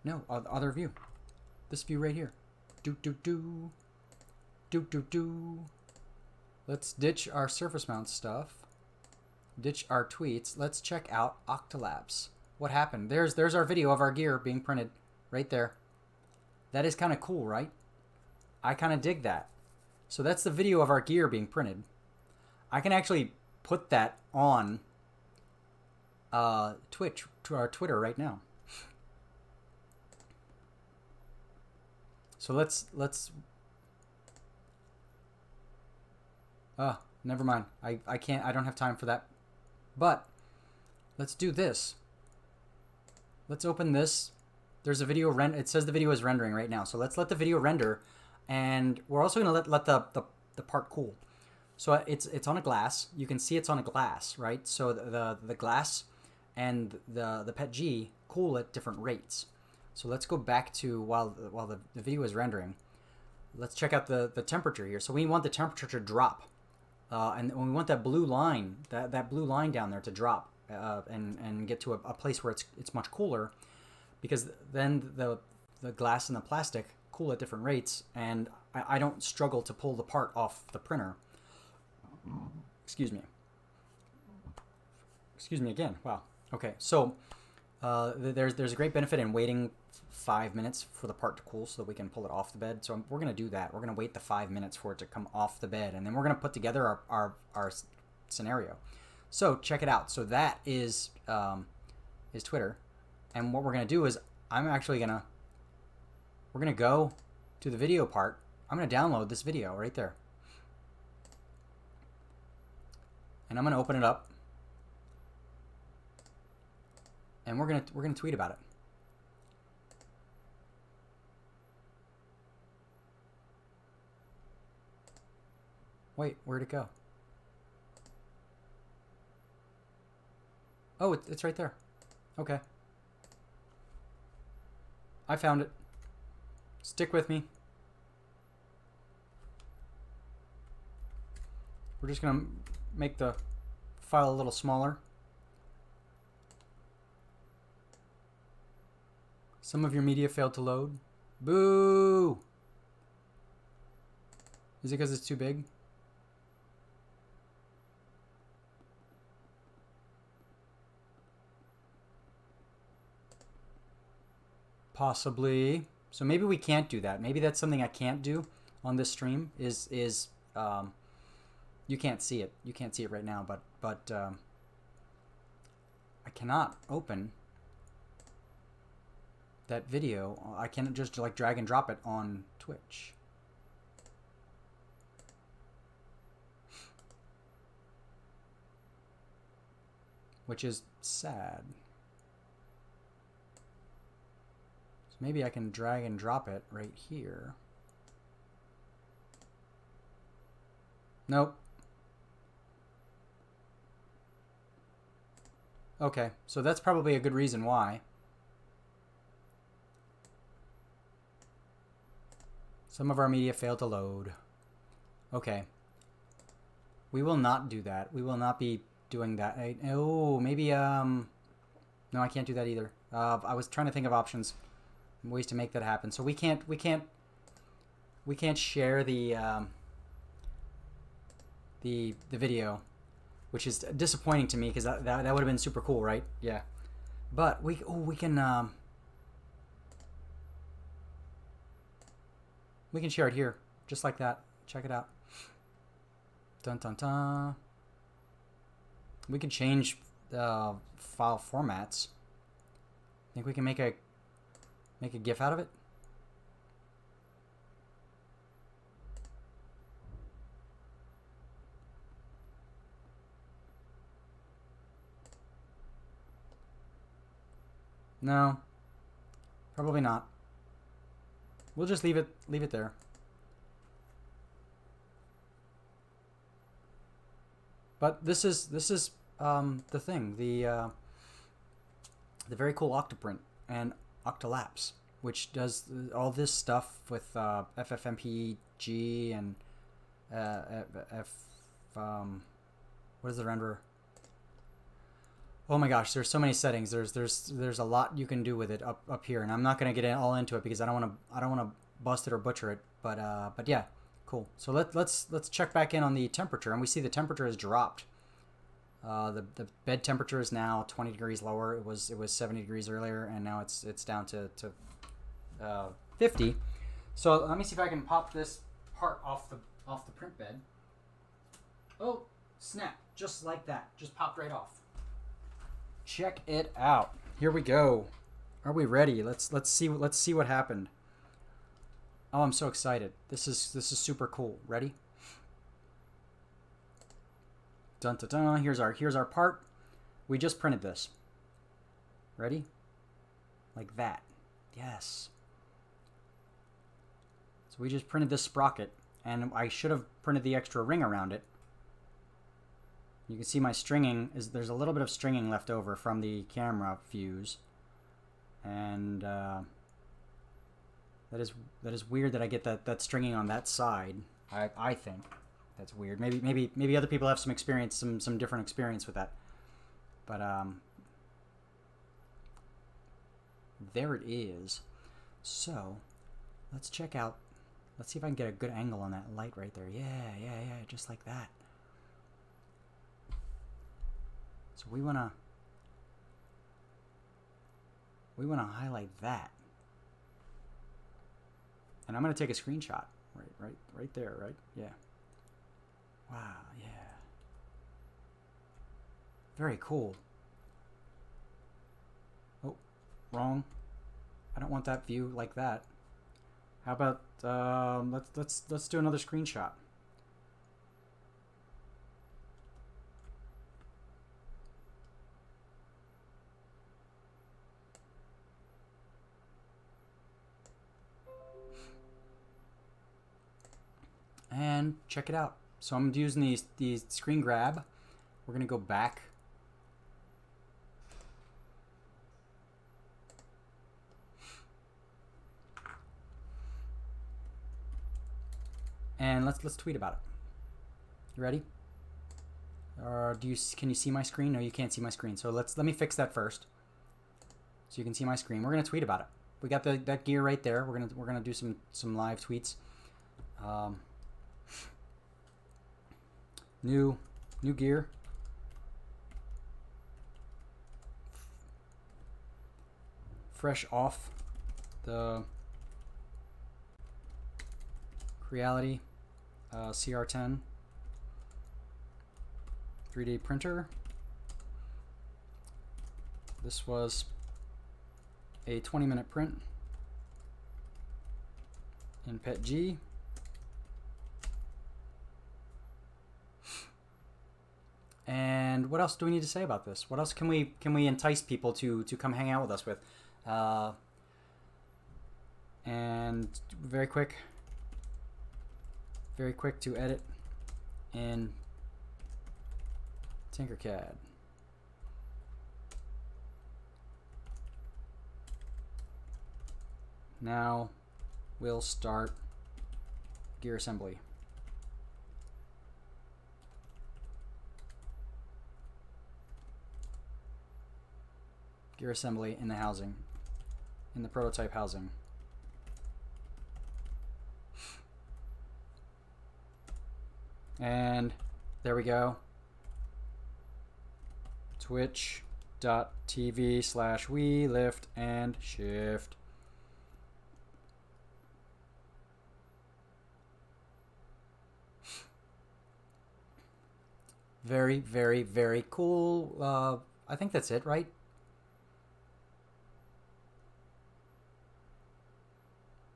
no, other view. This view right here. Do. Let's ditch our surface mount stuff. Ditch our tweets. Let's check out Octolabs. What happened? There's our video of our gear being printed right there. That is kind of cool, right? I kind of dig that. So that's the video of our gear being printed. I can actually put that on Twitch, to our Twitter right now. So let's never mind. I can't, I don't have time for that. But let's do this. Let's open this. There's a video it says the video is rendering right now. So let's let the video render, and we're also going to let the part cool. So it's on a glass. You can see it's on a glass, right? So the glass and the PETG cool at different rates. So let's go back to while the video is rendering. Let's check out the temperature here. So we want the temperature to drop. And we want that blue line, that blue line down there to drop and get to a place where it's much cooler, because then the glass and the plastic cool at different rates, and I don't struggle to pull the part off the printer. Excuse me again. Wow. Okay, so there's a great benefit in waiting 5 minutes for the part to cool so that we can pull it off the bed. So we're going to do that. We're going to wait the 5 minutes for it to come off the bed, and then we're going to put together our scenario. So check it out. So that is Twitter, and what we're going to do is we're going to go to the video part. I'm going to download this video right there, and I'm going to open it up, and we're going to tweet about it. Wait, where'd it go? Oh, it's right there. Okay. I found it. Stick with me. We're just going to make the file a little smaller. Some of your media failed to load. Boo! Is it because it's too big? Possibly. So maybe we can't do that. Maybe that's something I can't do on this stream. You can't see it. You can't see it right now, but I cannot open that video. I can't just like drag and drop it on Twitch. Which is sad. Maybe I can drag and drop it right here. Nope. Okay, so that's probably a good reason why. Some of our media failed to load. Okay. We will not do that. We will not be doing that. Oh, maybe, no, I can't do that either. I was trying to think of options. Ways to make that happen. So we can't share the video, which is disappointing to me because that would have been super cool, right? Yeah. But we can share it here just like that. Check it out. Dun dun dun. We can change file formats. I think we can make a GIF out of it. No, probably not. We'll just leave it there. But this is the thing, the very cool Octoprint and Octolapse, which does all this stuff with FFmpeg and what is the renderer? Oh my gosh, there's so many settings. There's a lot you can do with it up here, and I'm not gonna get all into it because I don't want to bust it or butcher it. But yeah, cool. So let's check back in on the temperature, and we see the temperature has dropped. The bed temperature is now 20 degrees lower. It was 70 degrees earlier, and now it's down to 50. So let me see if I can pop this part off the print bed. Oh, snap! Just like that, just popped right off. Check it out. Here we go. Are we ready? Let's see what happened. Oh, I'm so excited. This is super cool. Ready? Dun dun dun. Here's our part. We just printed this. Ready? Like that. Yes. So we just printed this sprocket, and I should have printed the extra ring around it. You can see my stringing there's a little bit of stringing left over from the camera fuse, and that is weird that I get that stringing on that side. I think that's weird. Maybe other people have some experience, some different experience with that. But there it is. So let's check out. Let's see if I can get a good angle on that light right there. Yeah, just like that. So we wanna highlight that, and I'm gonna take a screenshot right there, right? Yeah. Wow. Yeah. Very cool. Oh, wrong. I don't want that view like that. How about let's do another screenshot. And check it out. So I'm using these screen grab. We're gonna go back. And let's tweet about it. You ready? Or can you see my screen? No, you can't see my screen. So let me fix that first. So you can see my screen. We're gonna tweet about it. We got that gear right there. We're gonna do some live tweets. New gear. Fresh off the Creality CR10 3D printer. This was a 20-minute print in PETG. And what else do we need to say about this? What else can we entice people to come hang out with us with? And very quick to edit in Tinkercad. Now we'll start gear assembly. Gear assembly in the housing, in the prototype housing. And there we go. Twitch.tv/we lift and shift. Very, very, very cool. I think that's it, right?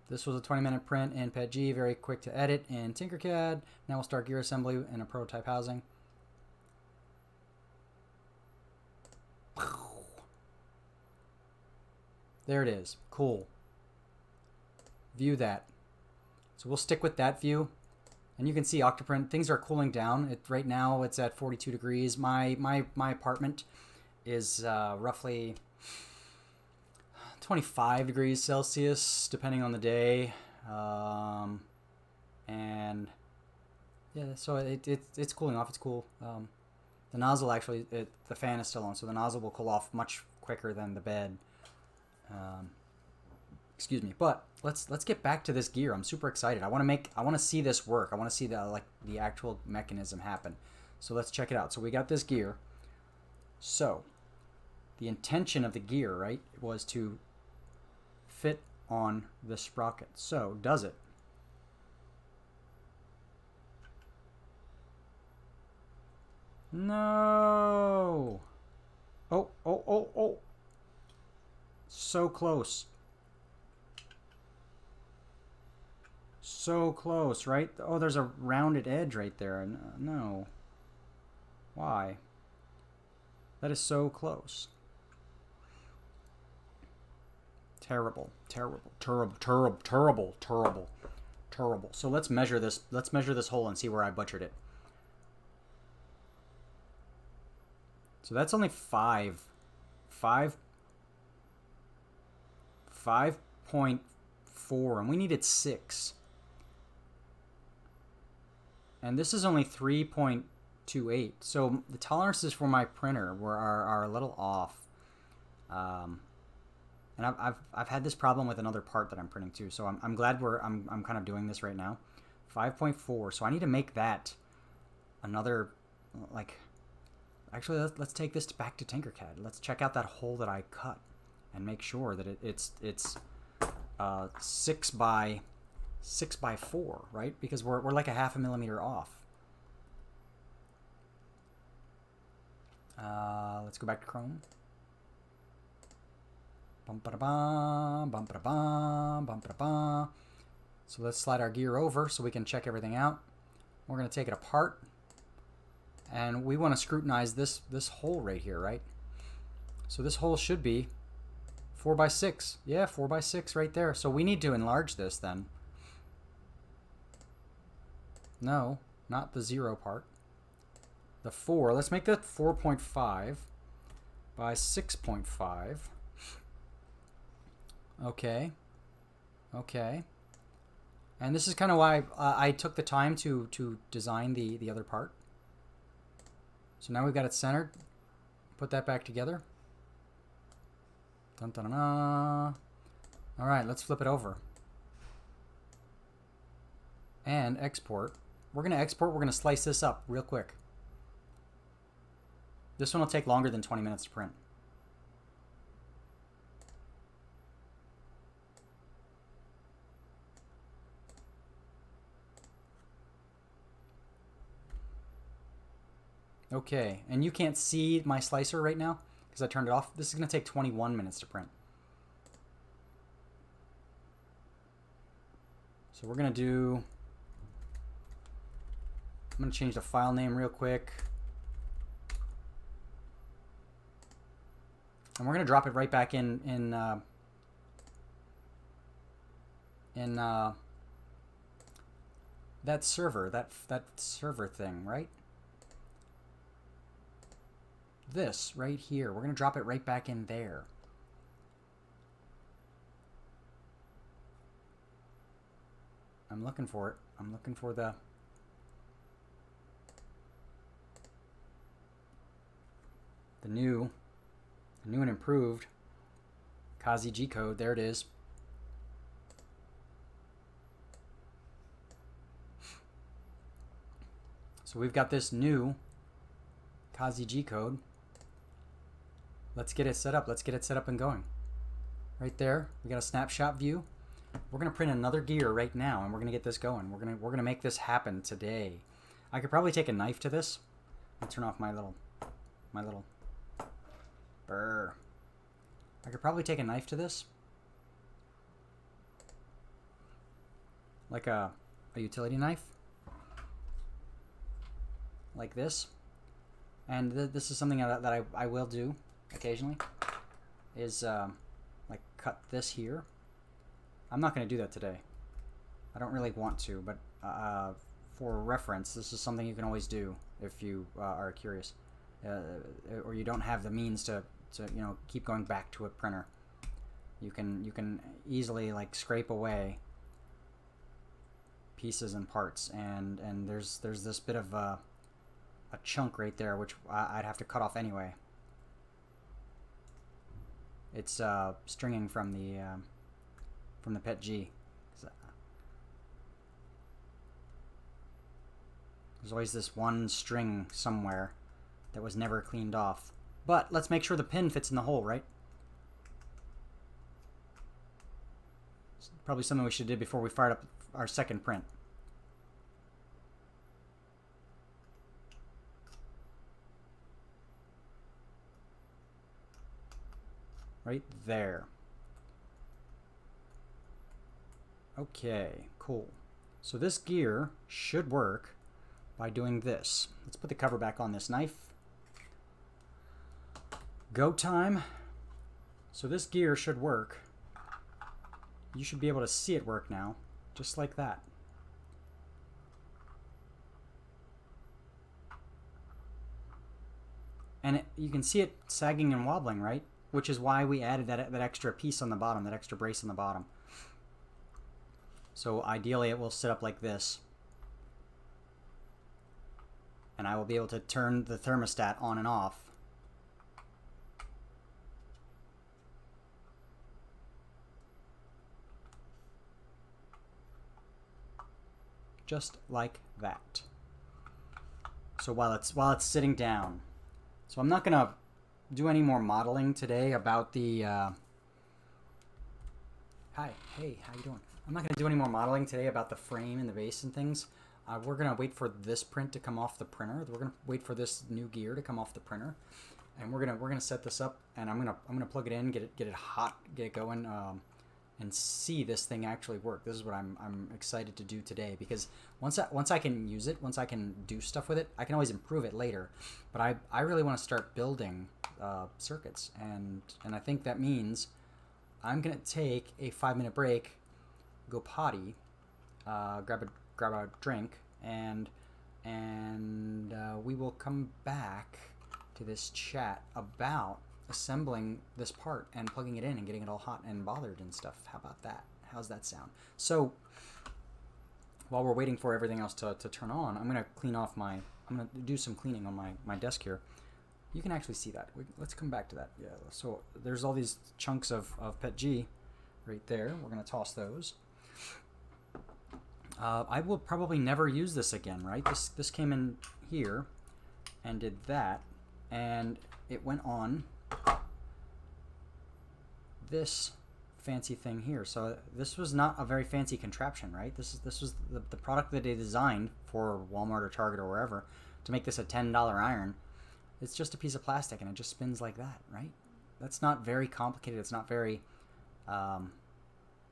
This was a 20-minute print in PETG, very quick to edit in Tinkercad. Now we'll start gear assembly in a prototype housing. There it is. Cool. View that. So we'll stick with that view. And you can see Octoprint, things are cooling down. Right now it's at 42 degrees. My apartment is roughly 25 degrees Celsius, depending on the day. And yeah, so it's cooling off. It's cool. The nozzle actually, the fan is still on, so the nozzle will cool off much quicker than the bed. Excuse me, but let's get back to this gear. I'm super excited. I want to see this work. I want to see the actual mechanism happen. So let's check it out. So we got this gear. So the intention of the gear, right, was to fit on the sprocket. So does it? No. Oh. So close. So close, right? Oh, there's a rounded edge right there. No. Why? That is so close. Terrible. So let's measure this. Let's measure this hole and see where I butchered it. So that's only 5.4, and we needed 6. And this is only 3.28. So the tolerances for my printer are a little off. And I've had this problem with another part that I'm printing too. So I'm glad I'm kind of doing this right now. 5.4. So I need to make that another, like, actually let's take this back to Tinkercad. Let's check out that hole that I cut and make sure that it's 6 by 4, right? Because we're like a 0.5 millimeter off. Let's go back to Chrome. So let's slide our gear over so we can check everything out. We're going to take it apart, and we want to scrutinize this hole right here, right? So this hole should be 4 by 6. Yeah, 4 by 6 right there. So we need to enlarge this then. No, not the 0 part. The 4. Let's make that 4.5 by 6.5. Okay. And this is kind of why I took the time to design the other part. So now we've got it centered. Put that back together. Dun, dun, dun, dun. All right, let's flip it over. And export. We're going to export. We're going to slice this up real quick. This one will take longer than 20 minutes to print. Okay, and you can't see my slicer right now because I turned it off. This is going to take 21 minutes to print. So we're going to do... I'm going to change the file name real quick. And we're going to drop it right back in that server, that server thing, right? This right here. We're going to drop it right back in there. I'm looking for it. I'm looking for the new and improved Kazi G code. There it is. So we've got this new Kazi G code. Let's get it set up. Let's get it set up and going. Right there, we got a snapshot view. We're gonna print another gear right now, and we're gonna get this going. We're gonna make this happen today. I could probably take a knife to this. I'll turn off my little burr. I could probably take a knife to this, like a utility knife, like this. And this is something that I will do occasionally, is like cut this here. I'm not going to do that today. I don't really want to, but for reference, this is something you can always do if you are curious, or you don't have the means to keep going back to a printer. You can easily like scrape away pieces and parts, and there's this bit of a chunk right there which I'd have to cut off anyway. It's stringing from the Pet G. There's always this one string somewhere that was never cleaned off. But let's make sure the pin fits in the hole, right? It's probably something we should do before we fired up our second print. Right there. Okay, cool. So this gear should work by doing this. Let's put the cover back on this knife. Go time. So this gear should work. You should be able to see it work now, just like that. And you can see it sagging and wobbling, right? Which is why we added that extra piece on the bottom, that extra brace on the bottom. So ideally it will sit up like this. And I will be able to turn the thermostat on and off. Just like that. So while it's sitting down. So I'm not gonna do any more modeling today about the hi, hey, how you doing? I'm not gonna do any more modeling today about the frame and the base and things. We're gonna wait for this print to come off the printer. We're gonna wait for this new gear to come off the printer, and we're gonna set this up. And I'm gonna plug it in, get it hot, get it going, and see this thing actually work. This is what I'm excited to do today, because once I can use it, once I can do stuff with it, I can always improve it later. But I really want to start building circuits, and I think that means I'm gonna take a 5-minute break, go potty, grab a drink, and we will come back to this chat about assembling this part and plugging it in and getting it all hot and bothered and stuff. How about that? How's that sound? So while we're waiting for everything else to turn on, I'm gonna do some cleaning on my desk here. You can actually see that. Let's come back to that. Yeah. So there's all these chunks of Pet G right there. We're gonna toss those. I will probably never use this again, right? This came in here and did that, and it went on this fancy thing here. So this was not a very fancy contraption, right? This was the product that they designed for Walmart or Target or wherever to make this a $10 iron. It's just a piece of plastic and it just spins like that, right? That's not very complicated. It's not very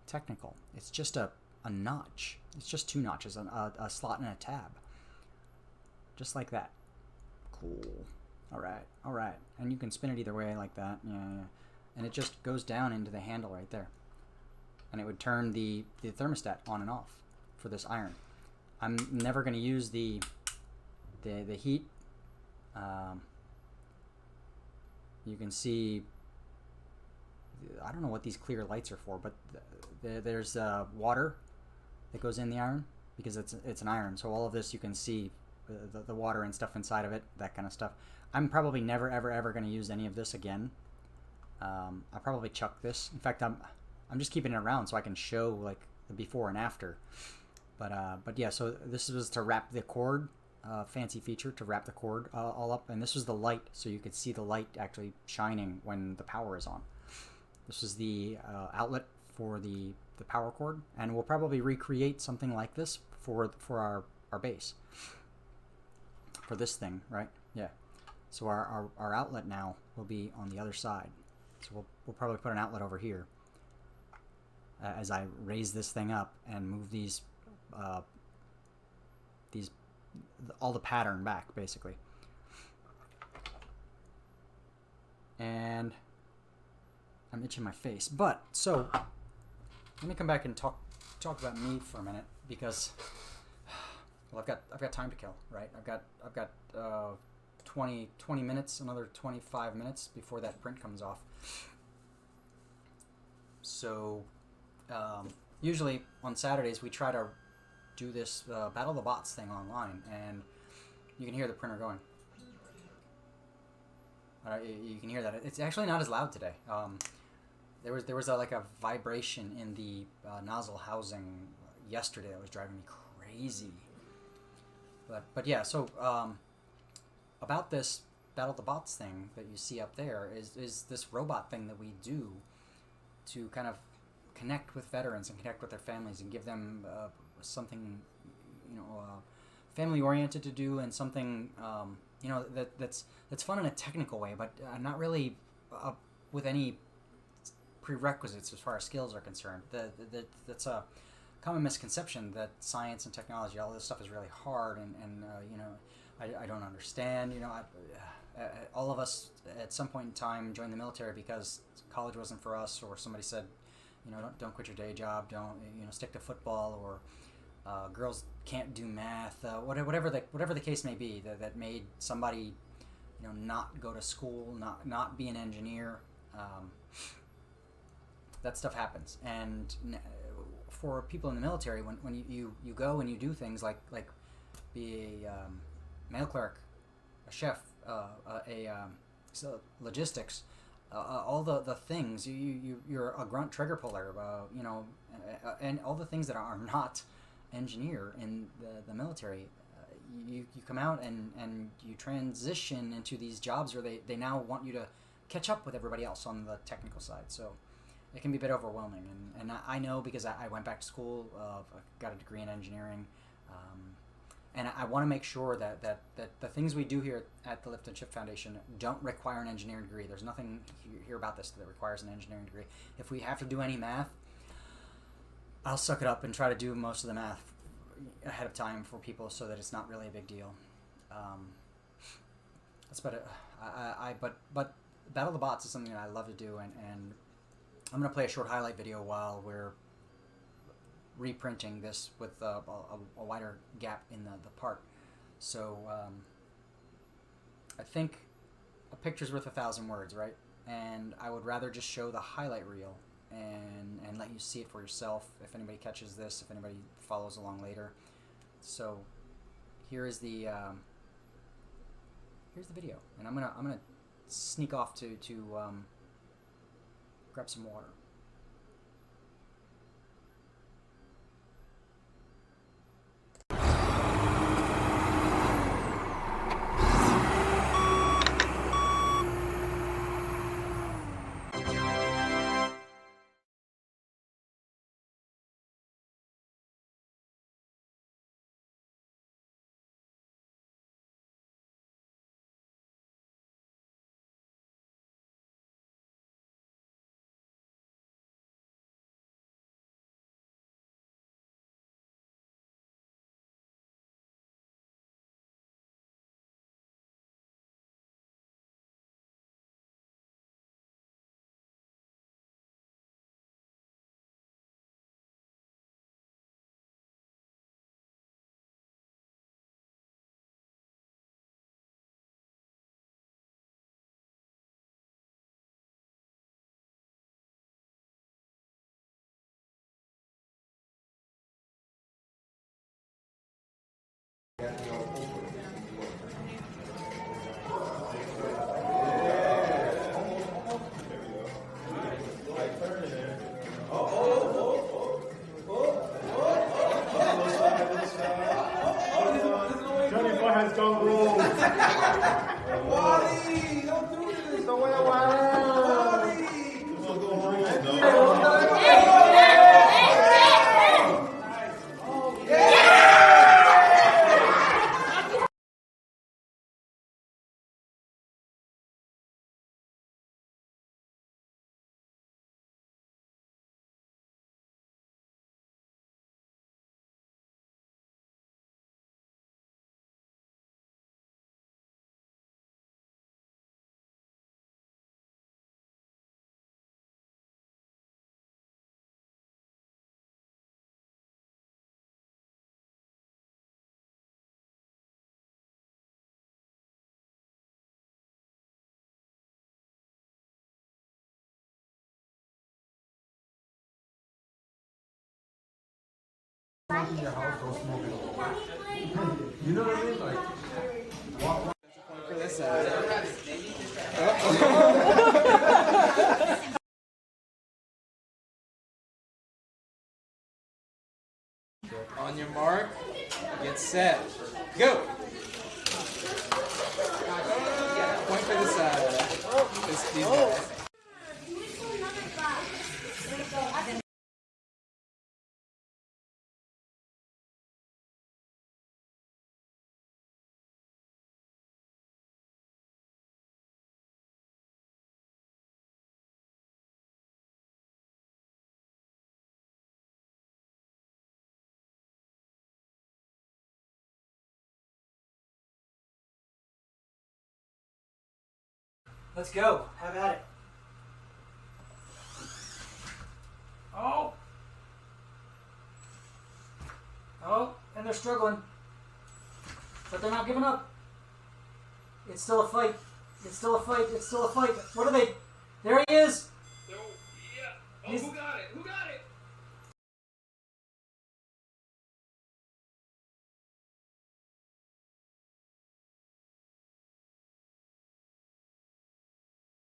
technical. It's just a notch. It's just 2 notches, a slot and a tab. Just like that. Cool. All right. And you can spin it either way like that. Yeah. And it just goes down into the handle right there. And it would turn the thermostat on and off for this iron. I'm never going to use the heat. You can see, I don't know what these clear lights are for, but there's water that goes in the iron because it's an iron. So all of this you can see the water and stuff inside of it, that kind of stuff. I'm probably never ever going to use any of this again. I'll probably chuck this. In fact, I'm just keeping it around so I can show like the before and after. But yeah, so this was to wrap the cord, fancy feature to wrap the cord all up, and this was the light, so you could see the light actually shining when the power is on. This was the outlet for the power cord, and we'll probably recreate something like this for our base. For this thing, right? Yeah. So our outlet now will be on the other side. So we'll probably put an outlet over here as I raise this thing up and move these all the pattern back, basically. And I'm itching my face. But so let me come back and talk about me for a minute because well, I've got time to kill, right? I've got 20 minutes, another 25 minutes before that print comes off. So usually on Saturdays we try to do this Battle of the Bots thing online, and you can hear the printer going. You can hear that. It's actually not as loud today. There was like a vibration in the nozzle housing yesterday that was driving me crazy. But yeah, so about this Battle of the Bots thing that you see up there is this robot thing that we do to kind of connect with veterans and connect with their families and give them something, family oriented to do, and something that's fun in a technical way, but not really with any prerequisites as far as skills are concerned. That's a common misconception that science and technology, all this stuff is really hard, and I don't understand. All of us at some point in time joined the military because college wasn't for us, or somebody said, don't quit your day job, don't stick to football, or girls can't do math, whatever the case may be, that made somebody not go to school, not be an engineer. That stuff happens, and for people in the military, when you go and you do things like be a mail clerk, a chef, so logistics, all the things, you're a grunt trigger puller, and all the things that are not engineer in the military. You come out and you transition into these jobs where they now want you to catch up with everybody else on the technical side. So it can be a bit overwhelming, and I know because I went back to school, I got a degree in engineering, and I want to make sure that the things we do here at the Lift and Shift Foundation don't require an engineering degree. There's nothing here about this that requires an engineering degree. If we have to do any math, I'll suck it up and try to do most of the math ahead of time for people so that it's not really a big deal. But Battle of the Bots is something that I love to do, and I'm going to play a short highlight video while we're reprinting this with a wider gap in the part. So I think a picture's worth 1,000 words, right? And I would rather just show the highlight reel and let you see it for yourself if anybody catches this, if anybody follows along later. So here is the here's the video, and I'm gonna sneak off to grab some water. in your house, go smoke it. You know what I mean? Like, walk For this side. On your mark, get set, go. Point for this side. These guys. Let's go. Have at it. Oh. Oh, and they're struggling. But they're not giving up. It's still a fight. It's still a fight. It's still a fight. What are they? There he is. So, yeah. Oh, who got it? Who got it?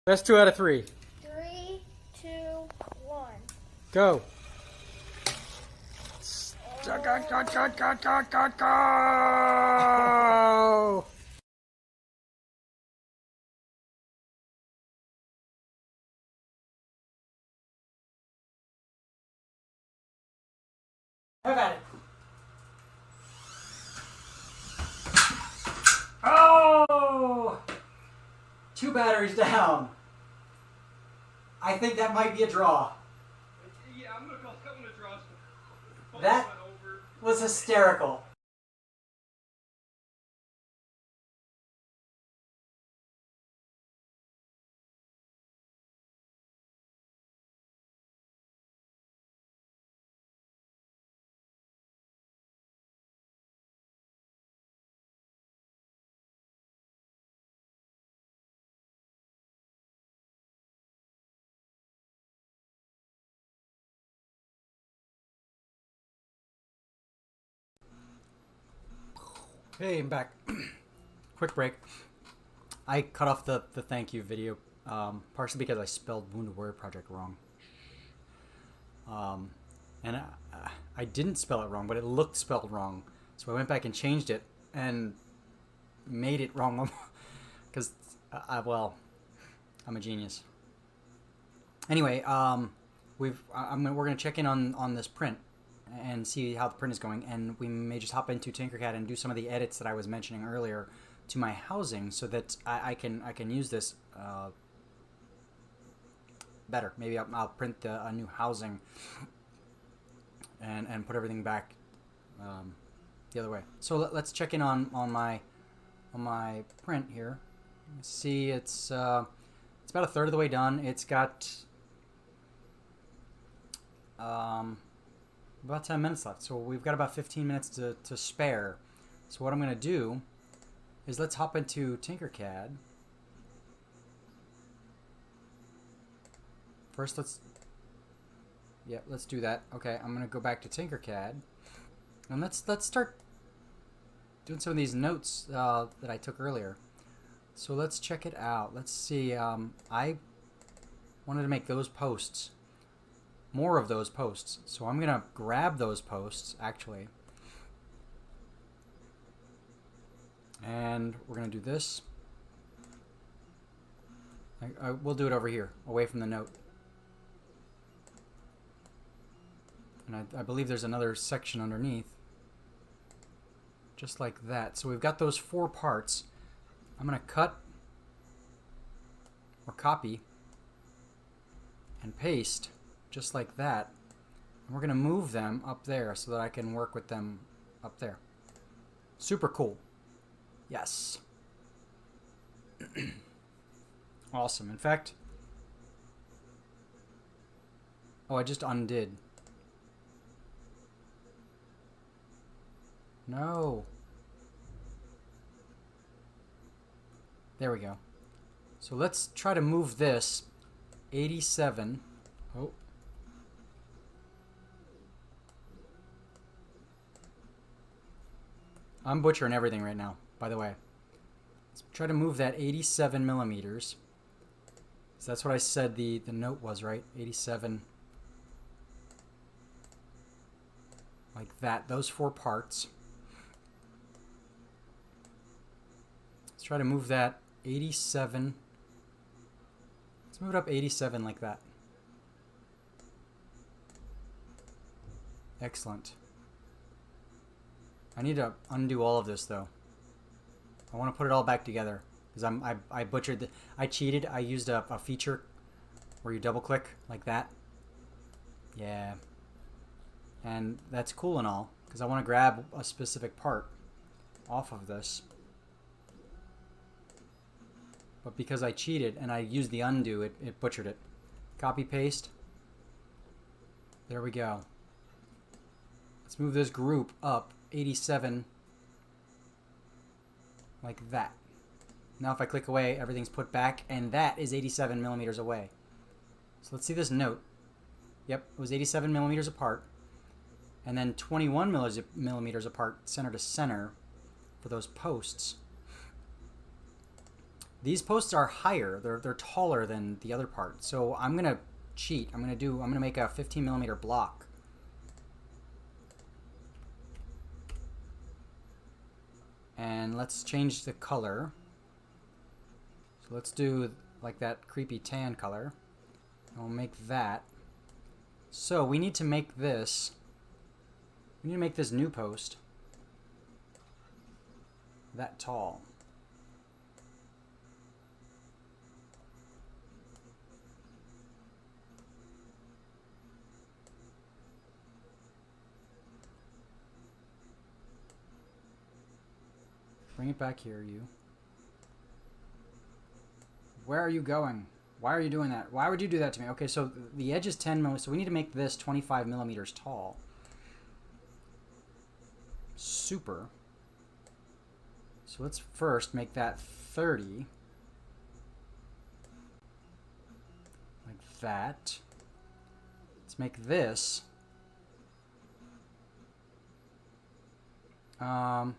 Best 2 out of 3. 3, 2, 1. Go. Go. Have at it. Oh! 2 batteries down. I think that might be a draw. Yeah, I'm gonna call that one a draw. That was hysterical. Hey, I'm back. Quick break. I cut off the thank you video, partially because I spelled Wounded Warrior Project wrong. And I didn't spell it wrong, but it looked spelled wrong. So I went back and changed it and made it wrong. Because, well, I'm a genius. Anyway, we're gonna check in on this print and see how the print is going, and we may just hop into Tinkercad and do some of the edits that I was mentioning earlier to my housing, so that I can use this better. Maybe I'll print a new housing and put everything back the other way. So let's check in on my print here. See, it's about a third of the way done. It's got about 10 minutes left, so we've got about 15 minutes to spare. So what I'm going to do is let's hop into Tinkercad. First, let's do that. Okay, I'm going to go back to Tinkercad, and let's start doing some of these notes that I took earlier. So let's check it out. Let's see. I wanted to make those posts, more of those posts. So I'm gonna grab those posts actually, and we're gonna do this. We'll do it over here, away from the note. And I believe there's another section underneath, just like that. So we've got those 4 parts. I'm gonna cut or copy and paste just like that, and we're gonna move them up there so that I can work with them up there. Super cool. Yes. Awesome. In fact, oh, I just undid. No. There we go. So let's try to move this 87. Oh. I'm butchering everything right now, by the way. Let's try to move that 87 millimeters. So that's what I said the note was, right? 87. Like that, those 4 parts. Let's try to move that 87. Let's move it up 87 like that. Excellent. I need to undo all of this though. I want to put it all back together because I butchered I cheated. I used a feature where you double click like that. Yeah. And that's cool and all because I want to grab a specific part off of this. But because I cheated and I used the undo, it butchered it. Copy paste. There we go. Let's move this group up 87 like that. Now if I click away, everything's put back, and that is 87 millimeters away. So let's see this note. Yep, it was 87 millimeters apart, and then 21 millimeters apart, center to center, for those posts. These posts are higher; they're taller than the other part. So I'm gonna cheat. I'm gonna make a 15 millimeter block. And let's change the color. So let's do like that creepy tan color. And we'll make that. So we need to make this. We need to make this new post that tall. Bring it back here, you. Where are you going? Why are you doing that? Why would you do that to me? Okay, so the edge is 10 millimeters, so we need to make this 25 millimeters tall. Super. So let's first make that 30. Like that. Let's make this. Can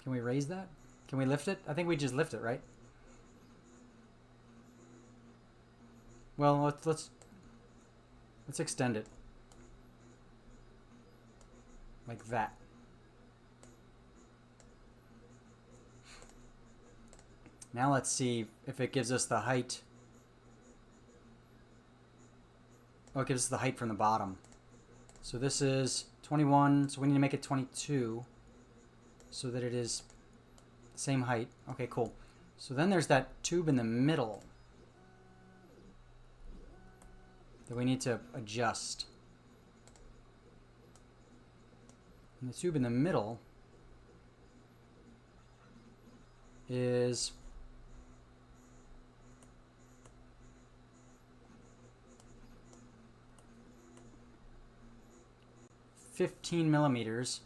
we raise that? Can we lift it? I think we just lift it, right? Well, let's extend it. Like that. Now let's see if it gives us the height. Oh, it gives us the height from the bottom. So this is 21, so we need to make it 22 so that it is the same height. Okay, cool. So then there's that tube in the middle that we need to adjust. And the tube in the middle is .15 millimeters.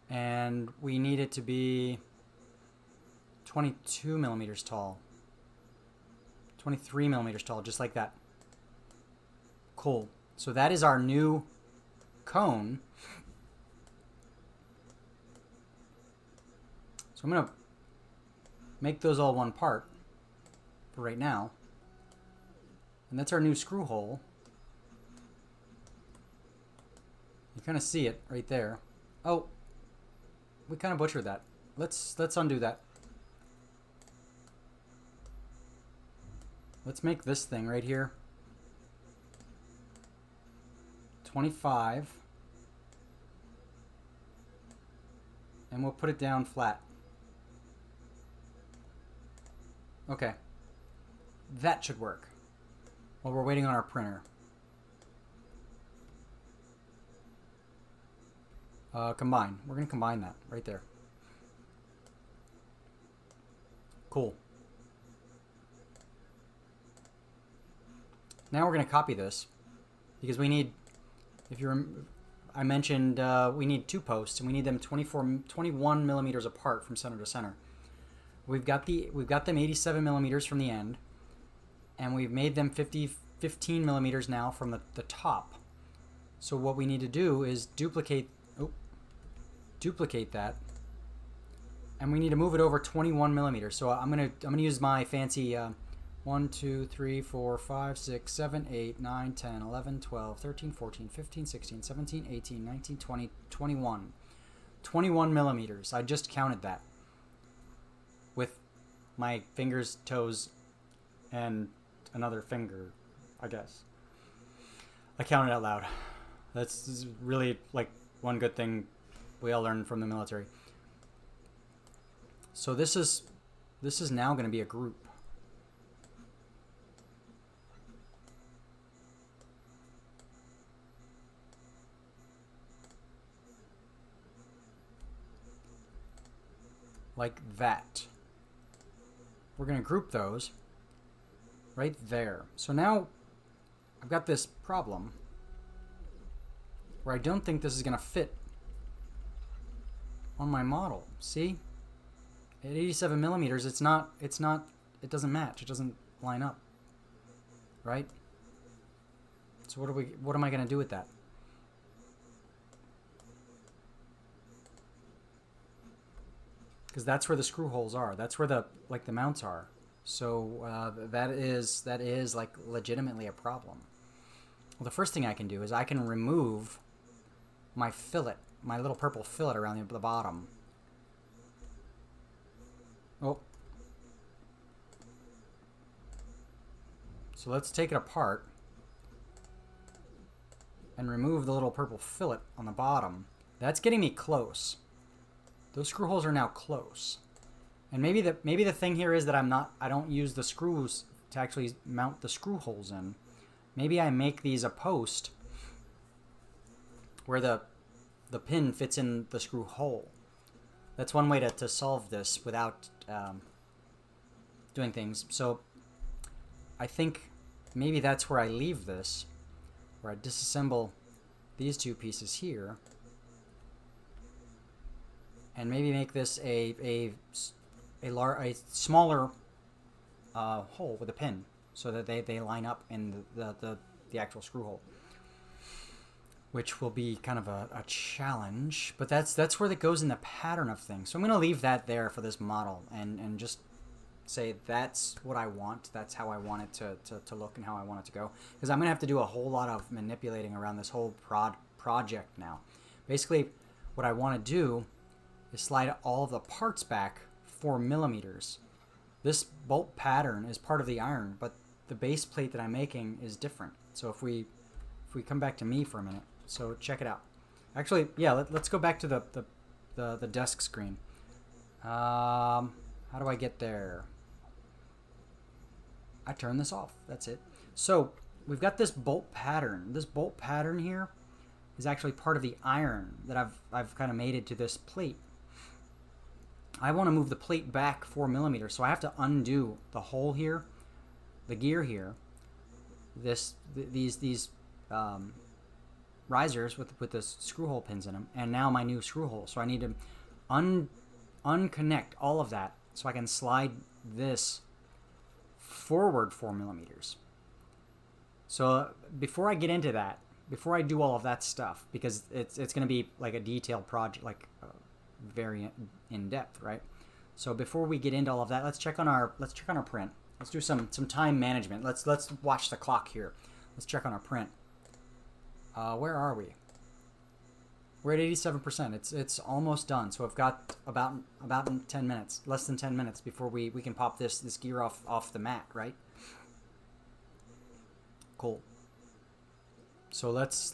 And we need it to be 22 millimeters tall. 23 millimeters tall, just like that. Cool. So that is our new cone. So I'm going to make those all one part for right now. And that's our new screw hole. You kind of see it right there. Oh, we kind of butchered that. Let's undo that. Let's make this thing right here 25, and we'll put it down flat. Okay, that should work while we're waiting on our printer. Combine. We're going to combine that right there. Cool. Now we're going to copy this because we need, I mentioned we need 2 posts and we need them 21 millimeters apart from center to center. we've got them 87 millimeters from the end, and we've made them 15 millimeters now from the top. So what we need to do is duplicate that, and we need to move it over 21 millimeters. So I'm gonna use my fancy 1, 2, 3, 4, 5, 6, 7, 8, 9, 10, 11, 12, 13, 14, 15, 16, 17, 18, 19, 20, 21. 21 millimeters. I just counted that with my fingers, toes, and another finger, I guess. I counted out loud. That's really like one good thing we all learned from the military. So this is now going to be a group. Like that. We're going to group those right there. So now I've got this problem where I don't think this is going to fit on my model. See? At 87 millimeters, it doesn't match. It doesn't line up. Right? So what am I going to do with that? Because that's where the screw holes are. That's where the mounts are. So that is like legitimately a problem. Well, the first thing I can do is I can remove my fillet, my little purple fillet around the bottom. Oh. So let's take it apart and remove the little purple fillet on the bottom. That's getting me close. Those screw holes are now close. And maybe the thing here is that I don't use the screws to actually mount the screw holes in. Maybe I make these a post where the pin fits in the screw hole. That's one way to solve this without doing things. So I think maybe that's where I leave this, where I disassemble these two pieces here, and maybe make this a smaller hole with a pin, so that they line up in the actual screw hole, which will be kind of a challenge. But that's where that goes in the pattern of things. So I'm going to leave that there for this model and just say that's what I want. That's how I want it to look and how I want it to go. Because I'm going to have to do a whole lot of manipulating around this whole project now. Basically, what I want to do is slide all of the parts back 4 millimeters. This bolt pattern is part of the iron, but the base plate that I'm making is different. So if we come back to me for a minute, so check it out. Actually, yeah, let's go back to the desk screen. How do I get there? I turn this off. That's it. So we've got this bolt pattern. This bolt pattern here is actually part of the iron that I've kind of mated to this plate. I want to move the plate back 4 millimeters, so I have to undo the hole here, the gear here, these risers with the screw hole pins in them, and now my new screw hole. So I need to unconnect all of that so I can slide this forward 4 millimeters. So before I get into that, before I do all of that stuff, because it's going to be like a detailed project, like very in depth, right? So before we get into all of that, let's check on our print. Let's do some time management. Let's watch the clock here. Let's check on our print. Where are we? We're at 87%. It's almost done. So I've got about 10 minutes, less than 10 minutes before we can pop this gear off the mat, right? Cool. So let's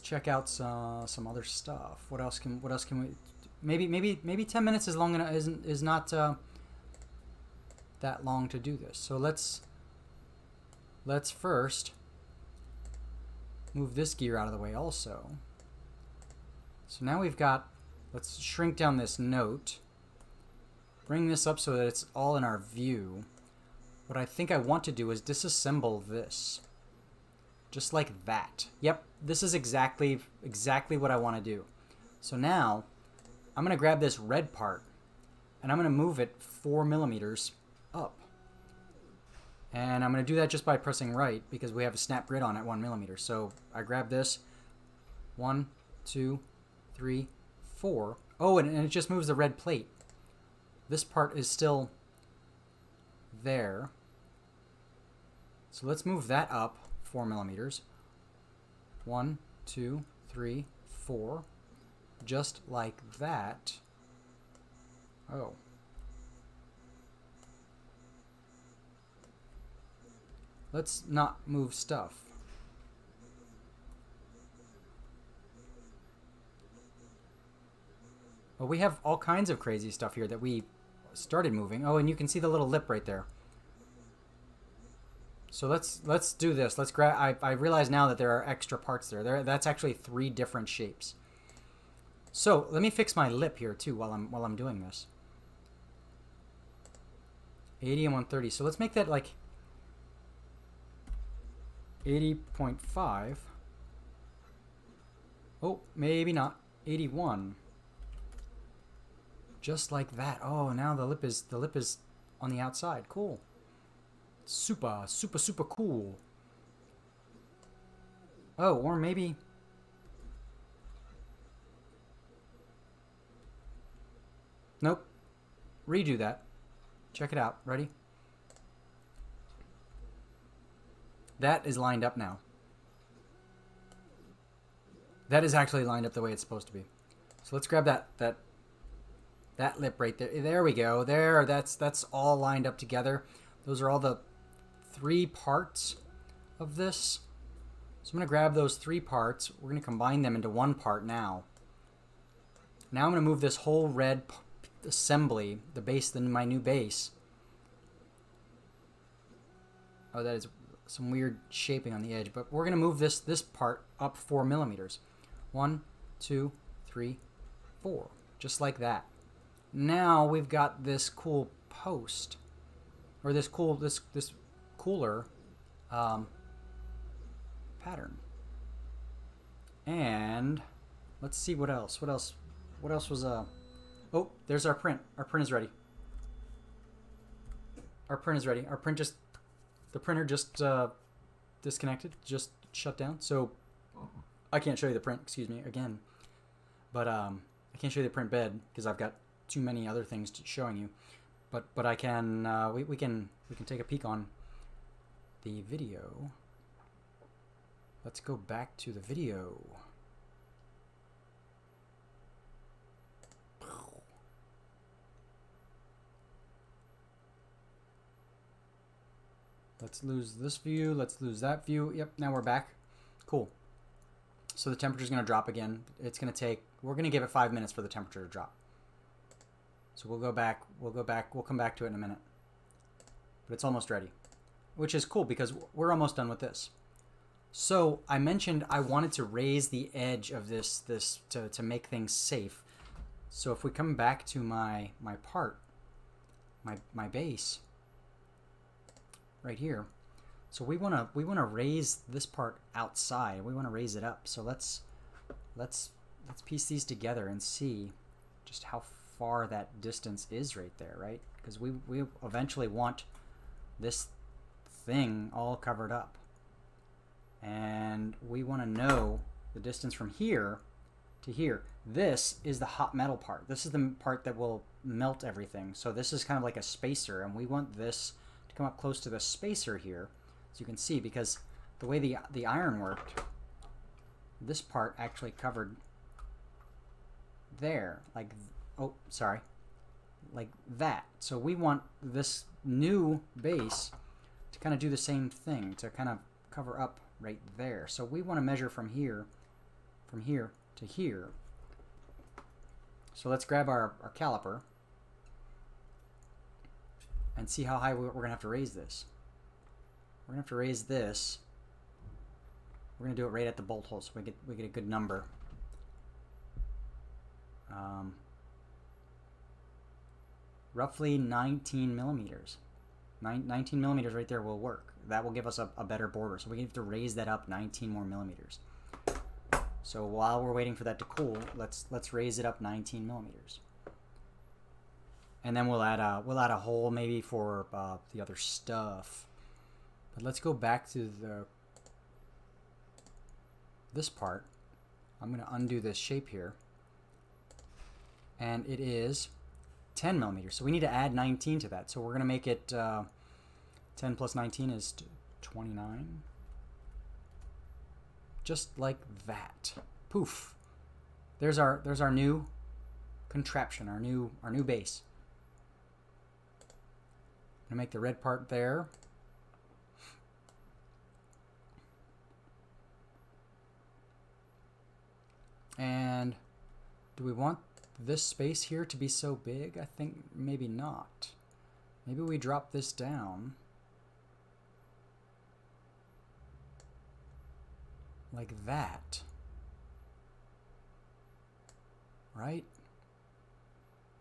check out some other stuff. What else can we? Maybe 10 minutes is long enough. Is not that long to do this. So let's first move this gear out of the way also. So now we've got. Let's shrink down this note. Bring this up so that it's all in our view. What I think I want to do is disassemble this. Just like that. Yep, this is exactly what I want to do. So now, I'm going to grab this red part, and I'm going to move it 4 millimeters up. And I'm going to do that just by pressing right because we have a snap grid on at 1 millimeter. So I grab this, 1, 2, 3, 4. Oh, and it just moves the red plate. This part is still there. So let's move that up 4 millimeters. 1, 2, 3, 4. Just like that. Oh. Let's not move stuff. Well, we have all kinds of crazy stuff here that we started moving. Oh, and you can see the little lip right there. So let's do this. Let's grab. I realize now that there are extra parts there. That's actually 3 different shapes. So let me fix my lip here too while I'm doing this. 80 and 130. So let's make that like 80.5. Oh, maybe not. 81. Just like that. Oh, now the lip is on the outside. Cool. Super, super, super cool. Oh, or maybe... Nope. Redo that. Check it out. Ready? That is lined up now. That is actually lined up the way it's supposed to be. So let's grab that lip right there. There we go. There. That's all lined up together. Those are all the 3 parts of this. So I'm going to grab those 3 parts. We're going to combine them into one part now. Now I'm going to move this whole red assembly, the base, my new base. Oh, that is some weird shaping on the edge, but we're going to move this part up 4 millimeters. 1, 2, 3, 4. Just like that. Now we've got this cool post, or this cooler pattern. And let's see what else. What else was oh, there's our print. Our print is ready. Our print is ready. The printer just disconnected, just shut down. So I can't show you the print, excuse me, again. But I can't show you the print bed because I've got too many other things showing you. But I can we can take a peek on the video. Let's go back to the video. Let's lose this view. Let's lose that view. Yep, now we're back. Cool. So the temperature's going to drop again. It's going to take, we're going to give it 5 minutes for the temperature to drop. So we'll go back. We'll come back to it in a minute. But it's almost ready, which is cool because we're almost done with this. So I mentioned I wanted to raise the edge of this to make things safe. So if we come back to my part, my base right here. So we want to raise this part outside. We want to raise it up. So let's piece these together and see just how far that distance is right there, right? Because we eventually want this thing all covered up. And we want to know the distance from here to here. This is the hot metal part. This is the part that will melt everything. So this is kind of like a spacer, and we want this to come up close to the spacer here, as you can see, because the way the iron worked, this part actually covered there, like, oh, sorry, like that. So we want this new base to kind of do the same thing, to kind of cover up right there. So we want to measure from here to here. So let's grab our caliper and see how high we're going to have to raise this. We're going to have to raise this. We're going to do it right at the bolt hole so we get a good number. Roughly 19 millimeters. 19 millimeters right there will work. That will give us a better border. So we have to raise that up 19 more millimeters. So while we're waiting for that to cool, let's raise it up 19 millimeters. and then we'll add a hole maybe for the other stuff. But let's go back to this part. I'm gonna undo this shape here, and it is 10 millimeters. So we need to add 19 to that. So we're gonna make it 10 plus 19 is 29. Just like that. Poof. There's our new contraption, our new base. I'm gonna make the red part there. And do we want this space here to be so big? I think maybe not. Maybe we drop this down like that. Right?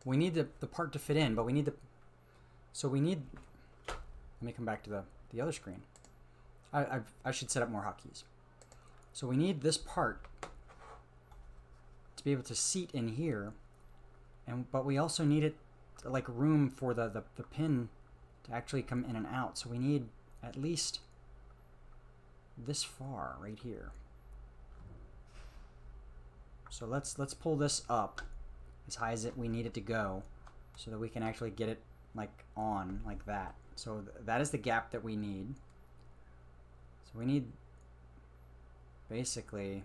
We need the part to fit in, but we need the... So we need... Let me come back to the other screen. I should set up more hotkeys. So we need this part to be able to seat in here, but we also need it like room for the pin to actually come in and out. So we need at least this far right here. So let's pull this up as high as we need it to go, so that we can actually get it like on like that. So that is the gap that we need. So we need basically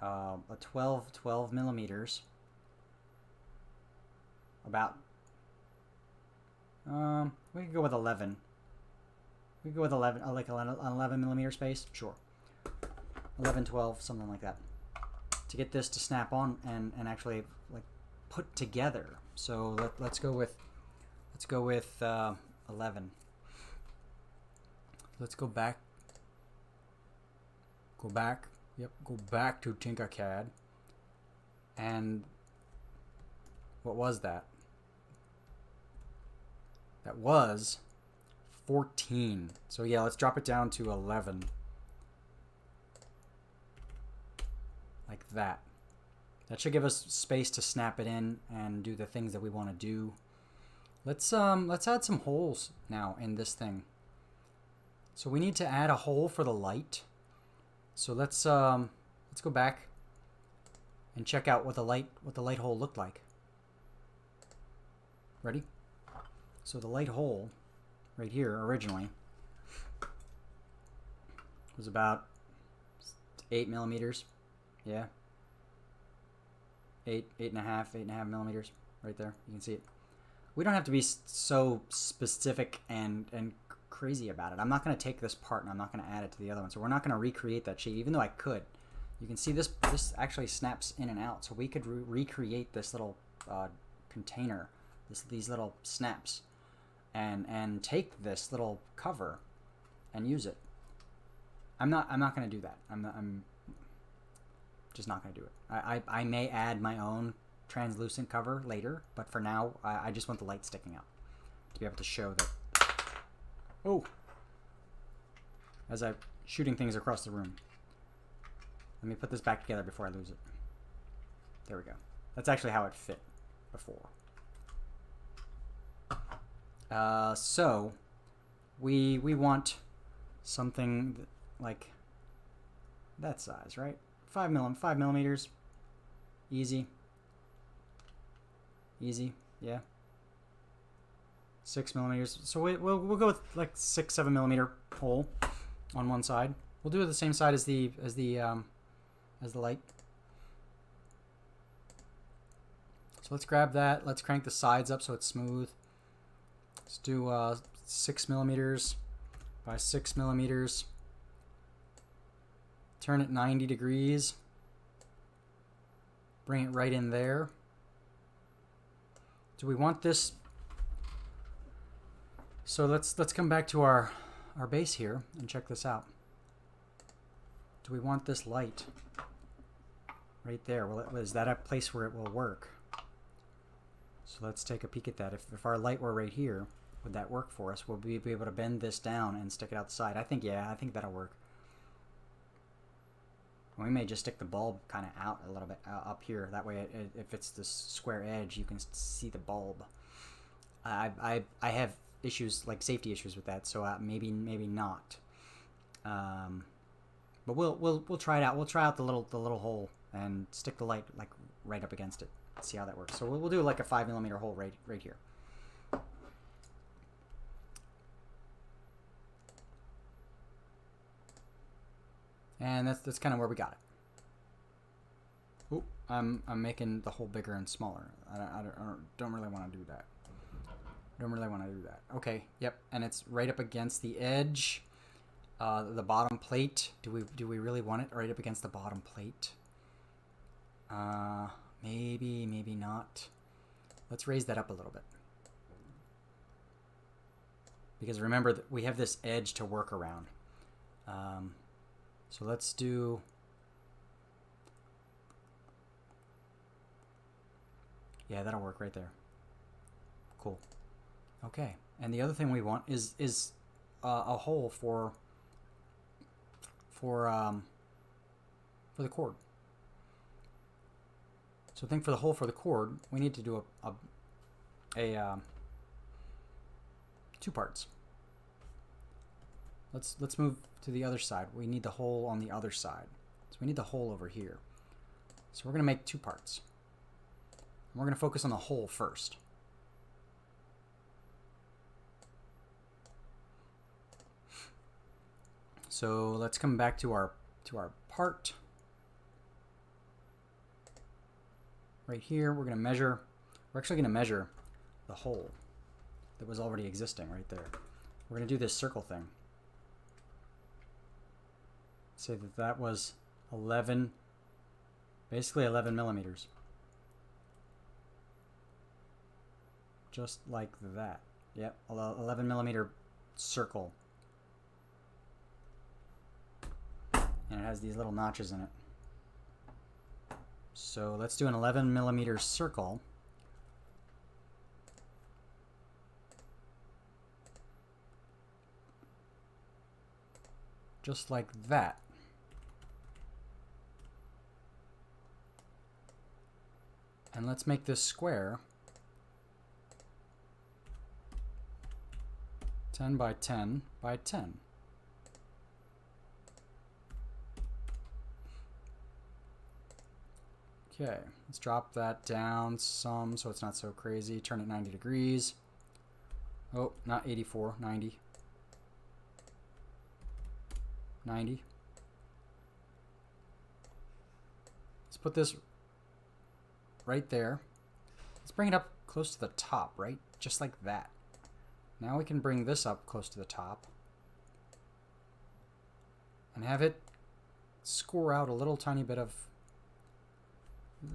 a 12 millimeters. About we could go with 11. We could go with 11, like an 11 millimeter space. Sure. 11, 12, something like that, to get this to snap on and actually like put together. So let's go with 11. Let's go back. Yep, go back to Tinkercad. And what was that? That was 14. So yeah, let's drop it down to 11. Like that. That should give us space to snap it in and do the things that we want to do. Let's add some holes now in this thing. So we need to add a hole for the light. So let's go back and check out what the light hole looked like. Ready? So the light hole right here originally was about 8 millimeters. Yeah. 8.5 millimeters right there. You can see it. We don't have to be so specific and crazy about it. I'm not going to take this part and I'm not going to add it to the other one. So we're not going to recreate that shape, even though I could. You can see this actually snaps in and out. So we could recreate this little container, these little snaps, and take this little cover and use it. I'm not going to do that. I'm just not going to do it. I may add my own translucent cover later, but for now, I just want the light sticking out to be able to show that. Oh! As I'm shooting things across the room. Let me put this back together before I lose it. There we go. That's actually how it fit before. So, we want something like that size, right? 5 millimeters. Easy, yeah. 6 millimeters. So we'll go with like 6-7 millimeter hole on one side. We'll do it the same side as the light. So let's grab that. Let's crank the sides up so it's smooth. Let's do 6 millimeters by 6 millimeters. Turn it 90 degrees. Bring it right in there. Do we want this? So let's come back to our base here and check this out. Do we want this light right there? Well, is that a place where it will work? So let's take a peek at that. If our light were right here, would that work for us? Will we be able to bend this down and stick it out the side? I think, yeah, I think that'll work. We may just stick the bulb kind of out a little bit up here. That way, if it's this square edge, you can see the bulb. I have issues, like safety issues with that, so maybe not. But we'll try it out. We'll try out the little hole and stick the light like right up against it. See how that works. So we'll do like a 5mm hole right here. And that's kind of where we got it. Oop, I'm making the hole bigger and smaller. I don't really want to do that. Don't really want to do that. Okay, yep, and it's right up against the edge, the bottom plate. Do we really want it right up against the bottom plate? Maybe not. Let's raise that up a little bit. Because remember that we have this edge to work around. So let's do... Yeah, that'll work right there. Cool. Okay, and the other thing we want is a hole for the cord. So I think for the hole for the cord, we need to do a two parts. Let's move to the other side. We need the hole on the other side. So we need the hole over here. So we're going to make two parts. And we're going to focus on the hole first. So let's come back to our part. Right here, we're going to measure. We're actually going to measure the hole that was already existing right there. We're going to do this circle thing. Say that was 11, basically 11mm. Just like that. Yep, 11mm circle. And it has these little notches in it. So let's do an 11mm circle. Just like that. And let's make this square 10 by 10 by 10. Okay, let's drop that down some so it's not so crazy. Turn it 90 degrees. Oh, not 84, 90. 90. Let's put this right there. Let's bring it up close to the top, right? Just like that. Now we can bring this up close to the top and have it score out a little tiny bit of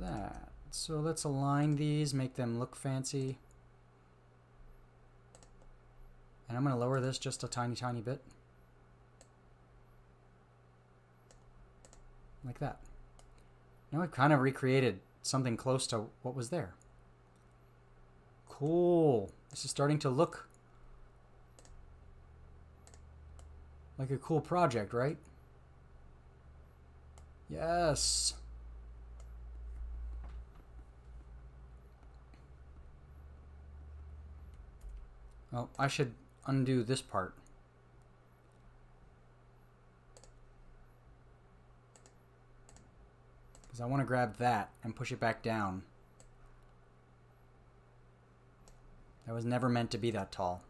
that. So let's align these, make them look fancy. And I'm going to lower this just a tiny bit. Like that. Now we've kind of recreated something close to what was there. Cool. This is starting to look like a cool project, right? Yes. Oh, I should undo this part. Because I want to grab that and push it back down. That was never meant to be that tall.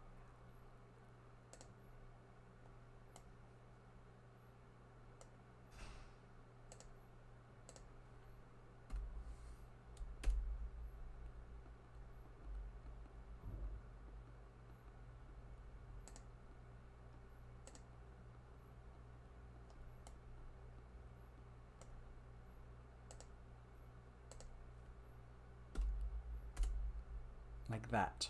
Like that.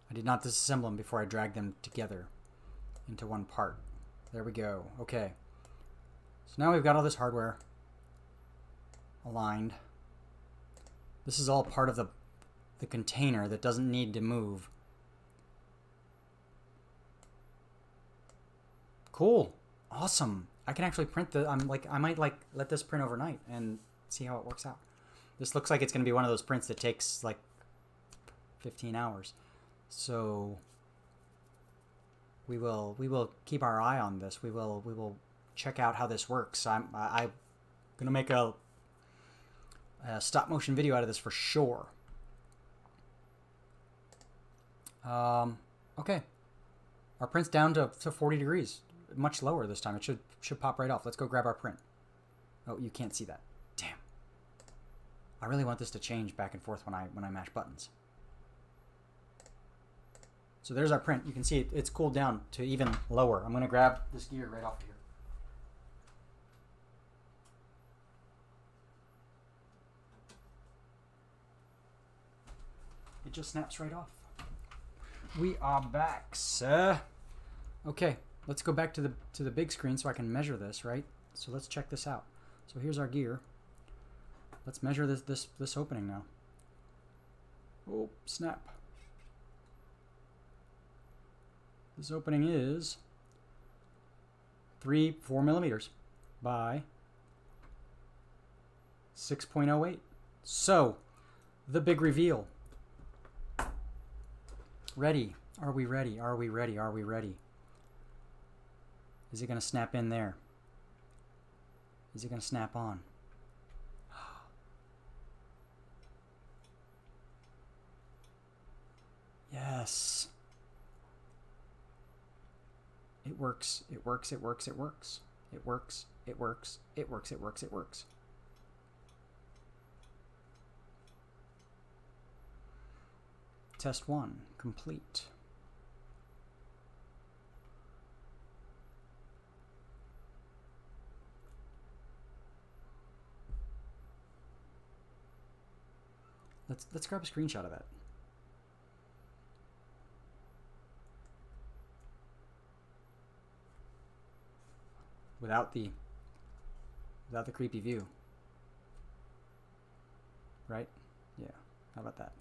I did not disassemble them before I dragged them together into one part. There we go. Okay. So now we've got all this hardware aligned. This is all part of the container that doesn't need to move. Cool. Awesome. I can actually print I might like let this print overnight and see how it works out. This looks like it's going to be one of those prints that takes like 15 hours. So we will keep our eye on this. We will check out how this works. I'm going to make a stop motion video out of this for sure. Okay. Our print's down to 40 degrees. Much lower this time. It should pop right off. Let's go grab our print. Oh, you can't see that. Damn. I really want this to change back and forth when I mash buttons. So there's our print. You can see it's cooled down to even lower. I'm going to grab this gear right off of here. It just snaps right off. We are back, sir. Okay, let's go back to the big screen so I can measure this, right? So let's check this out. So here's our gear. Let's measure this opening now. Oh, snap. This opening is 4 millimeters by 6.08. So, the big reveal. Ready? Are we ready? Are we ready? Are we ready? Is it going to snap in there? Is it going to snap on? Yes. It works. It works. It works. It works. It works. It works. It works. It works. It works. Test 1 complete. Let's grab a screenshot of that. Without the creepy view. Right? Yeah. How about that?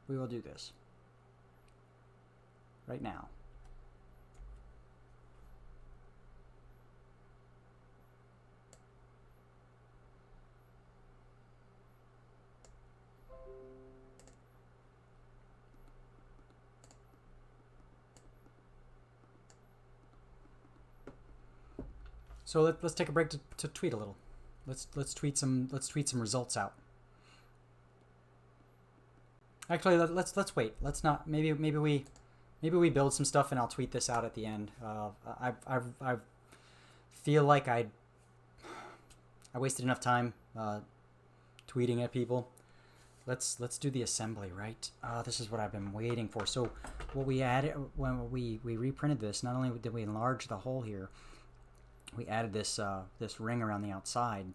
We will do this. Right now. So let's take a break to tweet a little. Let's tweet some results out. Actually, let's wait. Let's not. Maybe we build some stuff and I'll tweet this out at the end. I feel like I wasted enough time tweeting at people. Let's do the assembly, right? This is what I've been waiting for. So what we added when we reprinted this, not only did we enlarge the hole here, we added this ring around the outside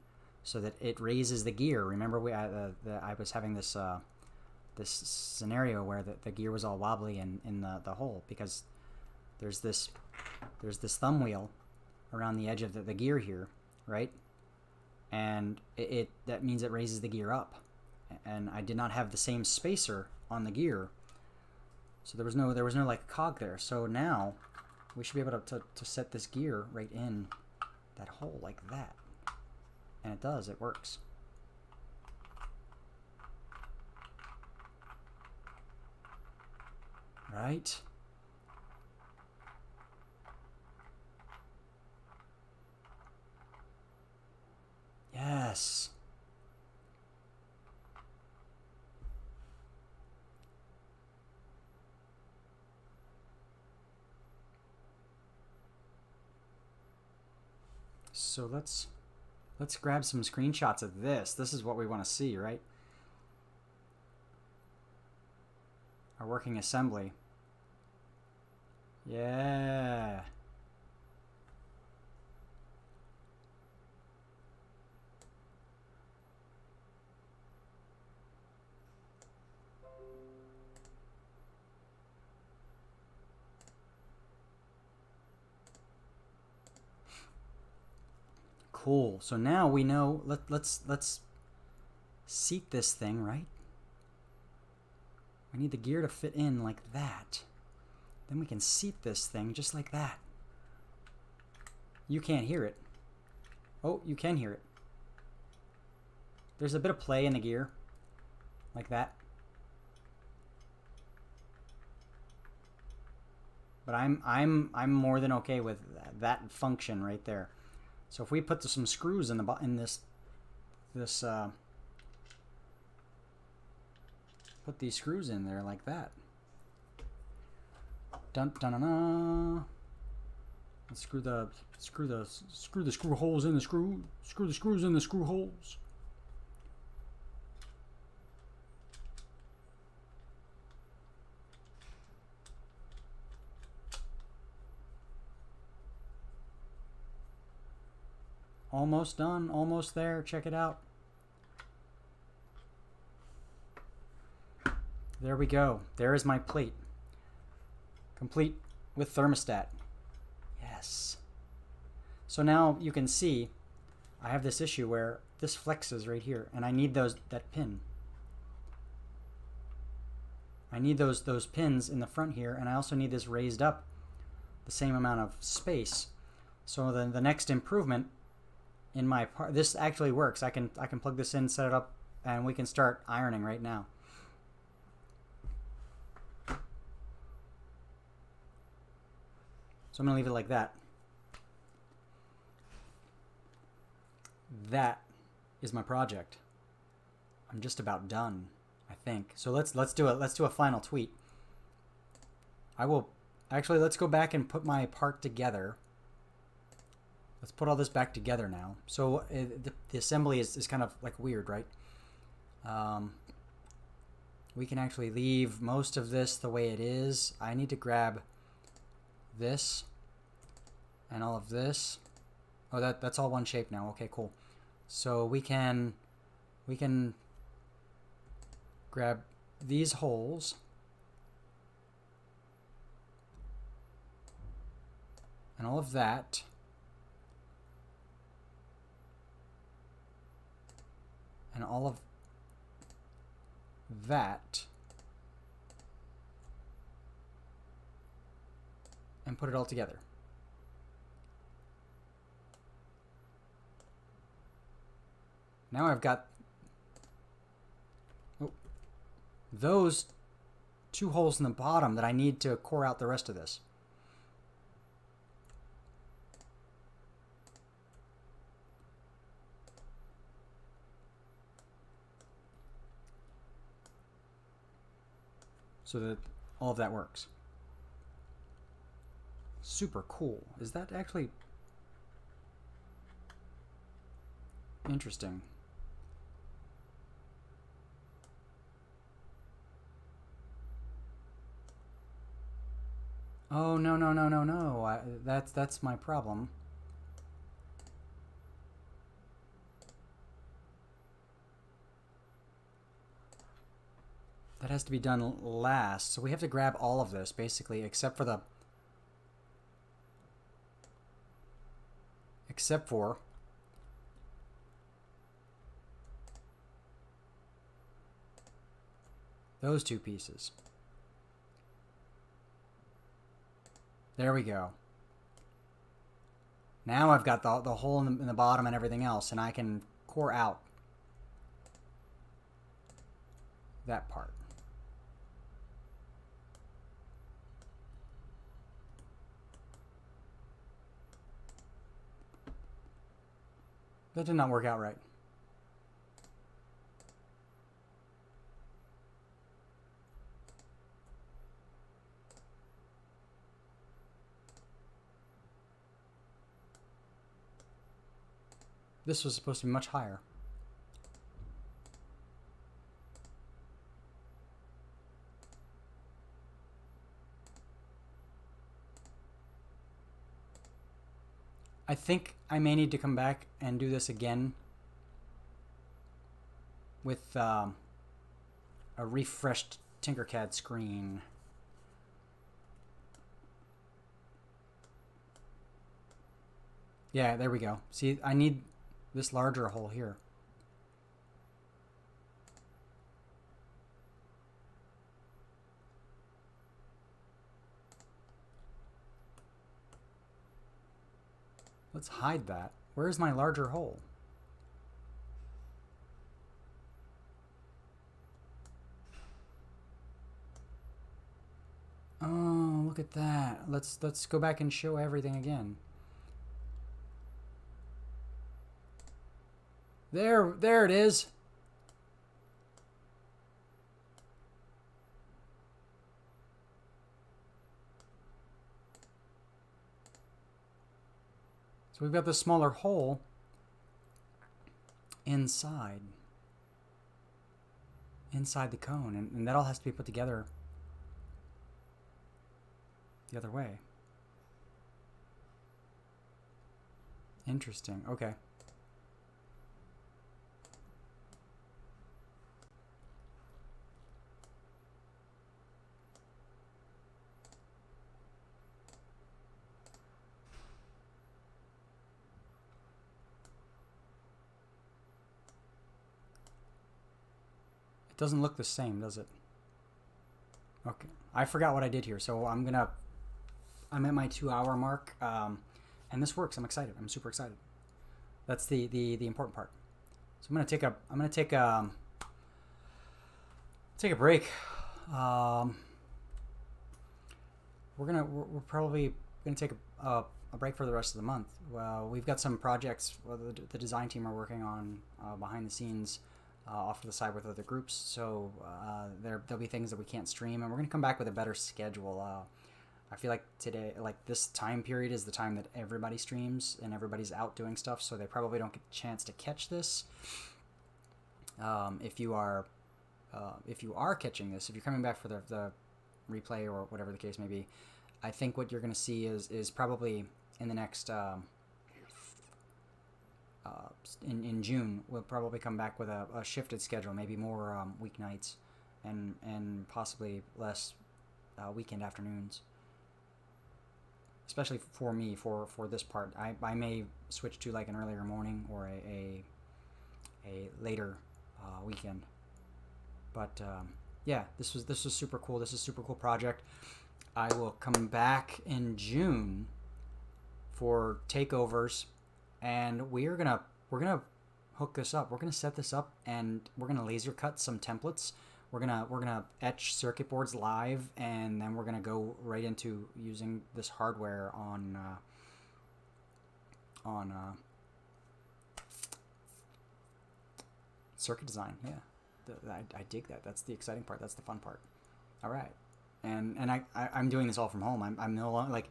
so that it raises the gear. Remember, I was having this scenario where the gear was all wobbly in the hole because there's this thumb wheel around the edge of the gear here, right? And that means it raises the gear up. And I did not have the same spacer on the gear, so there was no like cog there. So now we should be able to set this gear right in that hole like that, and it does. It works. Right? Yes. So let's grab some screenshots of this. This is what we want to see, right? Our working assembly. Yeah. Cool. So now we know. Let's seat this thing, right? We need the gear to fit in like that. Then we can seat this thing just like that. You can't hear it. Oh, you can hear it. There's a bit of play in the gear, like that. But I'm more than okay with that function right there. So if we put some screws in this put these screws in there like that. Dun dun dun dun. Let's screw the screw holes in the screw. Screw the screws in the screw holes. Almost done, almost there. Check it out. There we go. There is my plate. Complete with thermostat. Yes. So now you can see I have this issue where this flexes right here, and I need that pin. I need those pins in the front here, and I also need this raised up the same amount of space. So then the next improvement in my part, this actually works. I can plug this in, set it up, and we can start ironing right now. So I'm going to leave it like that. That is my project. I'm just about done, I think. So let's do a final tweet. I will actually, let's go back and put my part together. Let's put all this back together now. So the assembly is kind of like weird, right? We can actually leave most of this the way it is. I need to grab this and all of this. Oh, that's all one shape now. Okay, cool. So we can grab these holes and all of that. And all of that, and put it all together. Now I've got those two holes in the bottom that I need to core out the rest of this. So that all of that works. Super cool. Is that actually interesting? Oh, no. That's my problem. That has to be done last. So we have to grab all of this, basically, except for those two pieces. There we go. Now I've got the hole in the bottom and everything else, and I can core out that part. That did not work out right. This was supposed to be much higher. I think I may need to come back and do this again with a refreshed Tinkercad screen. Yeah, there we go. See, I need this larger hole here. Let's hide that. Where's my larger hole? Oh, look at that. Let's go back and show everything again. There it is. So we've got the smaller hole inside the cone, and that all has to be put together the other way. Interesting. Okay. It doesn't look the same, does it? Okay. I forgot what I did here, so I'm at my 2-hour mark, and this works. I'm excited. I'm super excited. That's the important part. So I'm gonna take a break. We're probably gonna take a break for the rest of the month. Well, we've got some projects the design team are working on behind the scenes, off to the side with other groups. So there'll be things that we can't stream, and we're gonna come back with a better schedule. I feel like today, like this time period, is the time that everybody streams and everybody's out doing stuff, so they probably don't get a chance to catch this. If you are catching this, if you're coming back for the replay or whatever the case may be, I think what you're going to see is probably in the next in June, we'll probably come back with a shifted schedule, maybe more weeknights and possibly less weekend afternoons. Especially for me, for this part, I may switch to like an earlier morning or a later weekend. But yeah, this was super cool. This is a super cool project. I will come back in June for takeovers, and we're gonna hook this up. We're gonna set this up, and we're gonna laser cut some templates. We're gonna etch circuit boards live, and then we're gonna go right into using this hardware on circuit design. Yeah, I dig that. That's the exciting part. That's the fun part. All right, and I'm doing this all from home. I'm no longer like,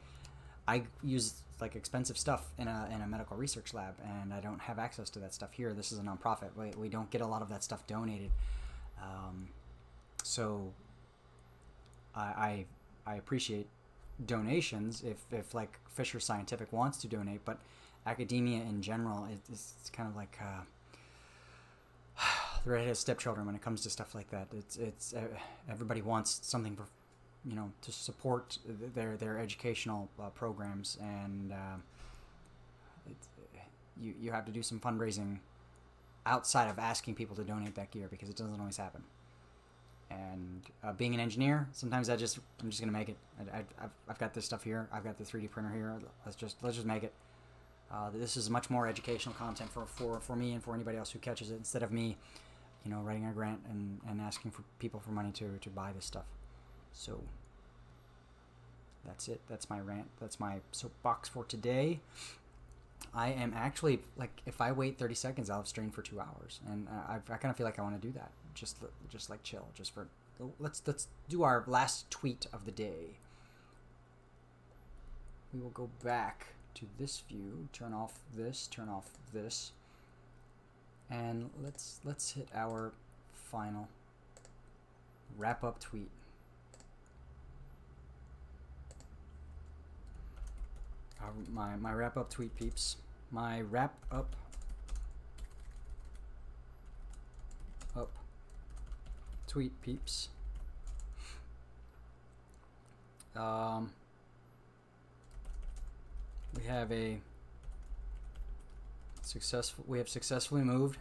I use like expensive stuff in a medical research lab, and I don't have access to that stuff here. This is a nonprofit. We don't get a lot of that stuff donated. So I appreciate donations if like Fisher Scientific wants to donate, but academia in general it's kind of like the redheaded stepchildren when it comes to stuff like that. It's everybody wants something for, to support their educational programs, and you have to do some fundraising outside of asking people to donate that gear, because it doesn't always happen. And being an engineer, sometimes I'm just gonna make it. I've got this stuff here. I've got the 3D printer here. Let's just make it. This is much more educational content for me and for anybody else who catches it, instead of me, writing a grant and asking for people for money to buy this stuff. So that's it. That's my rant. That's my soapbox for today. I am actually, like, if I wait 30 seconds, I'll have streamed for 2 hours, and I kind of feel like I want to do that. Just like chill. Just for let's do our last tweet of the day. We will go back to this view. Turn off this. Turn off this. And let's hit our final wrap up tweet. My wrap up tweet, peeps. My wrap up tweet, peeps. We have a Successful. We have successfully moved.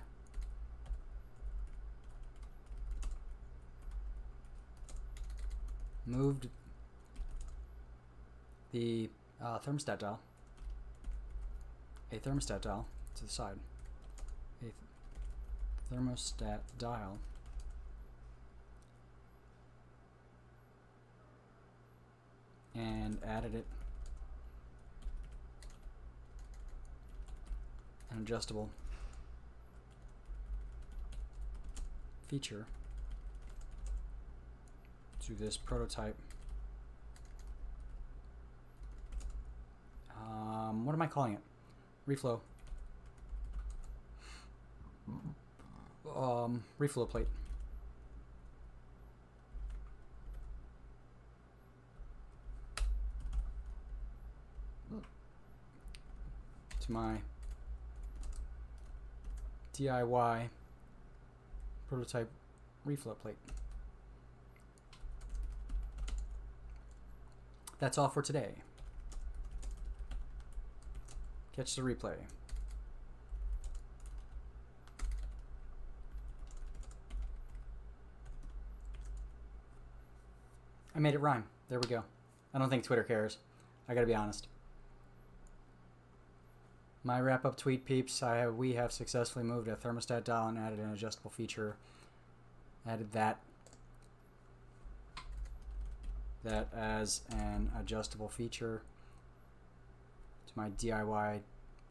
Moved the thermostat dial. A thermostat dial to the side. A thermostat dial. And added it. An adjustable feature to this prototype. What am I calling it? Reflow. Reflow plate. To my DIY prototype reflow plate. That's all for today. Catch the replay. I made it rhyme. There we go. I don't think Twitter cares. I gotta be honest. My wrap-up tweet, peeps. We have successfully moved a thermostat dial and added an adjustable feature. Added that as an adjustable feature to my DIY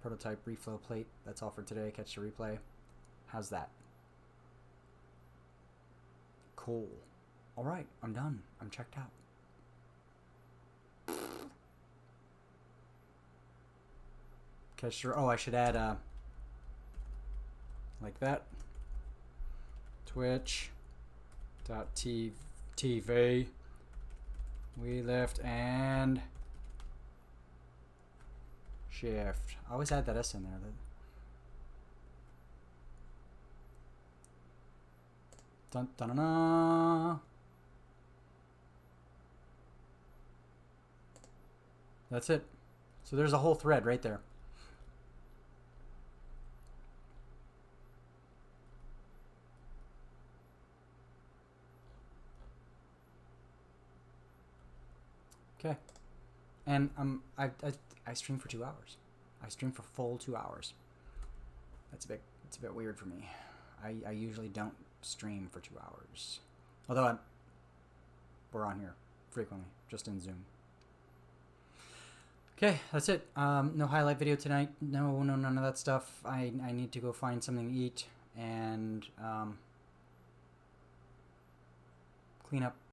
prototype reflow plate. That's all for today. Catch the replay. How's that? Cool. All right, I'm done. I'm checked out. Catch the. Oh, I should add like that. Twitch.tv. We lift and shift. I always add that S in there. Dun dun dun dun. That's it. So there's a whole thread right there. Okay, and I stream for 2 hours. I stream for full 2 hours. It's a bit weird for me. I usually don't stream for 2 hours, although we're on here frequently, just in Zoom. Okay, that's it. No highlight video tonight. No, none of that stuff. I need to go find something to eat and clean up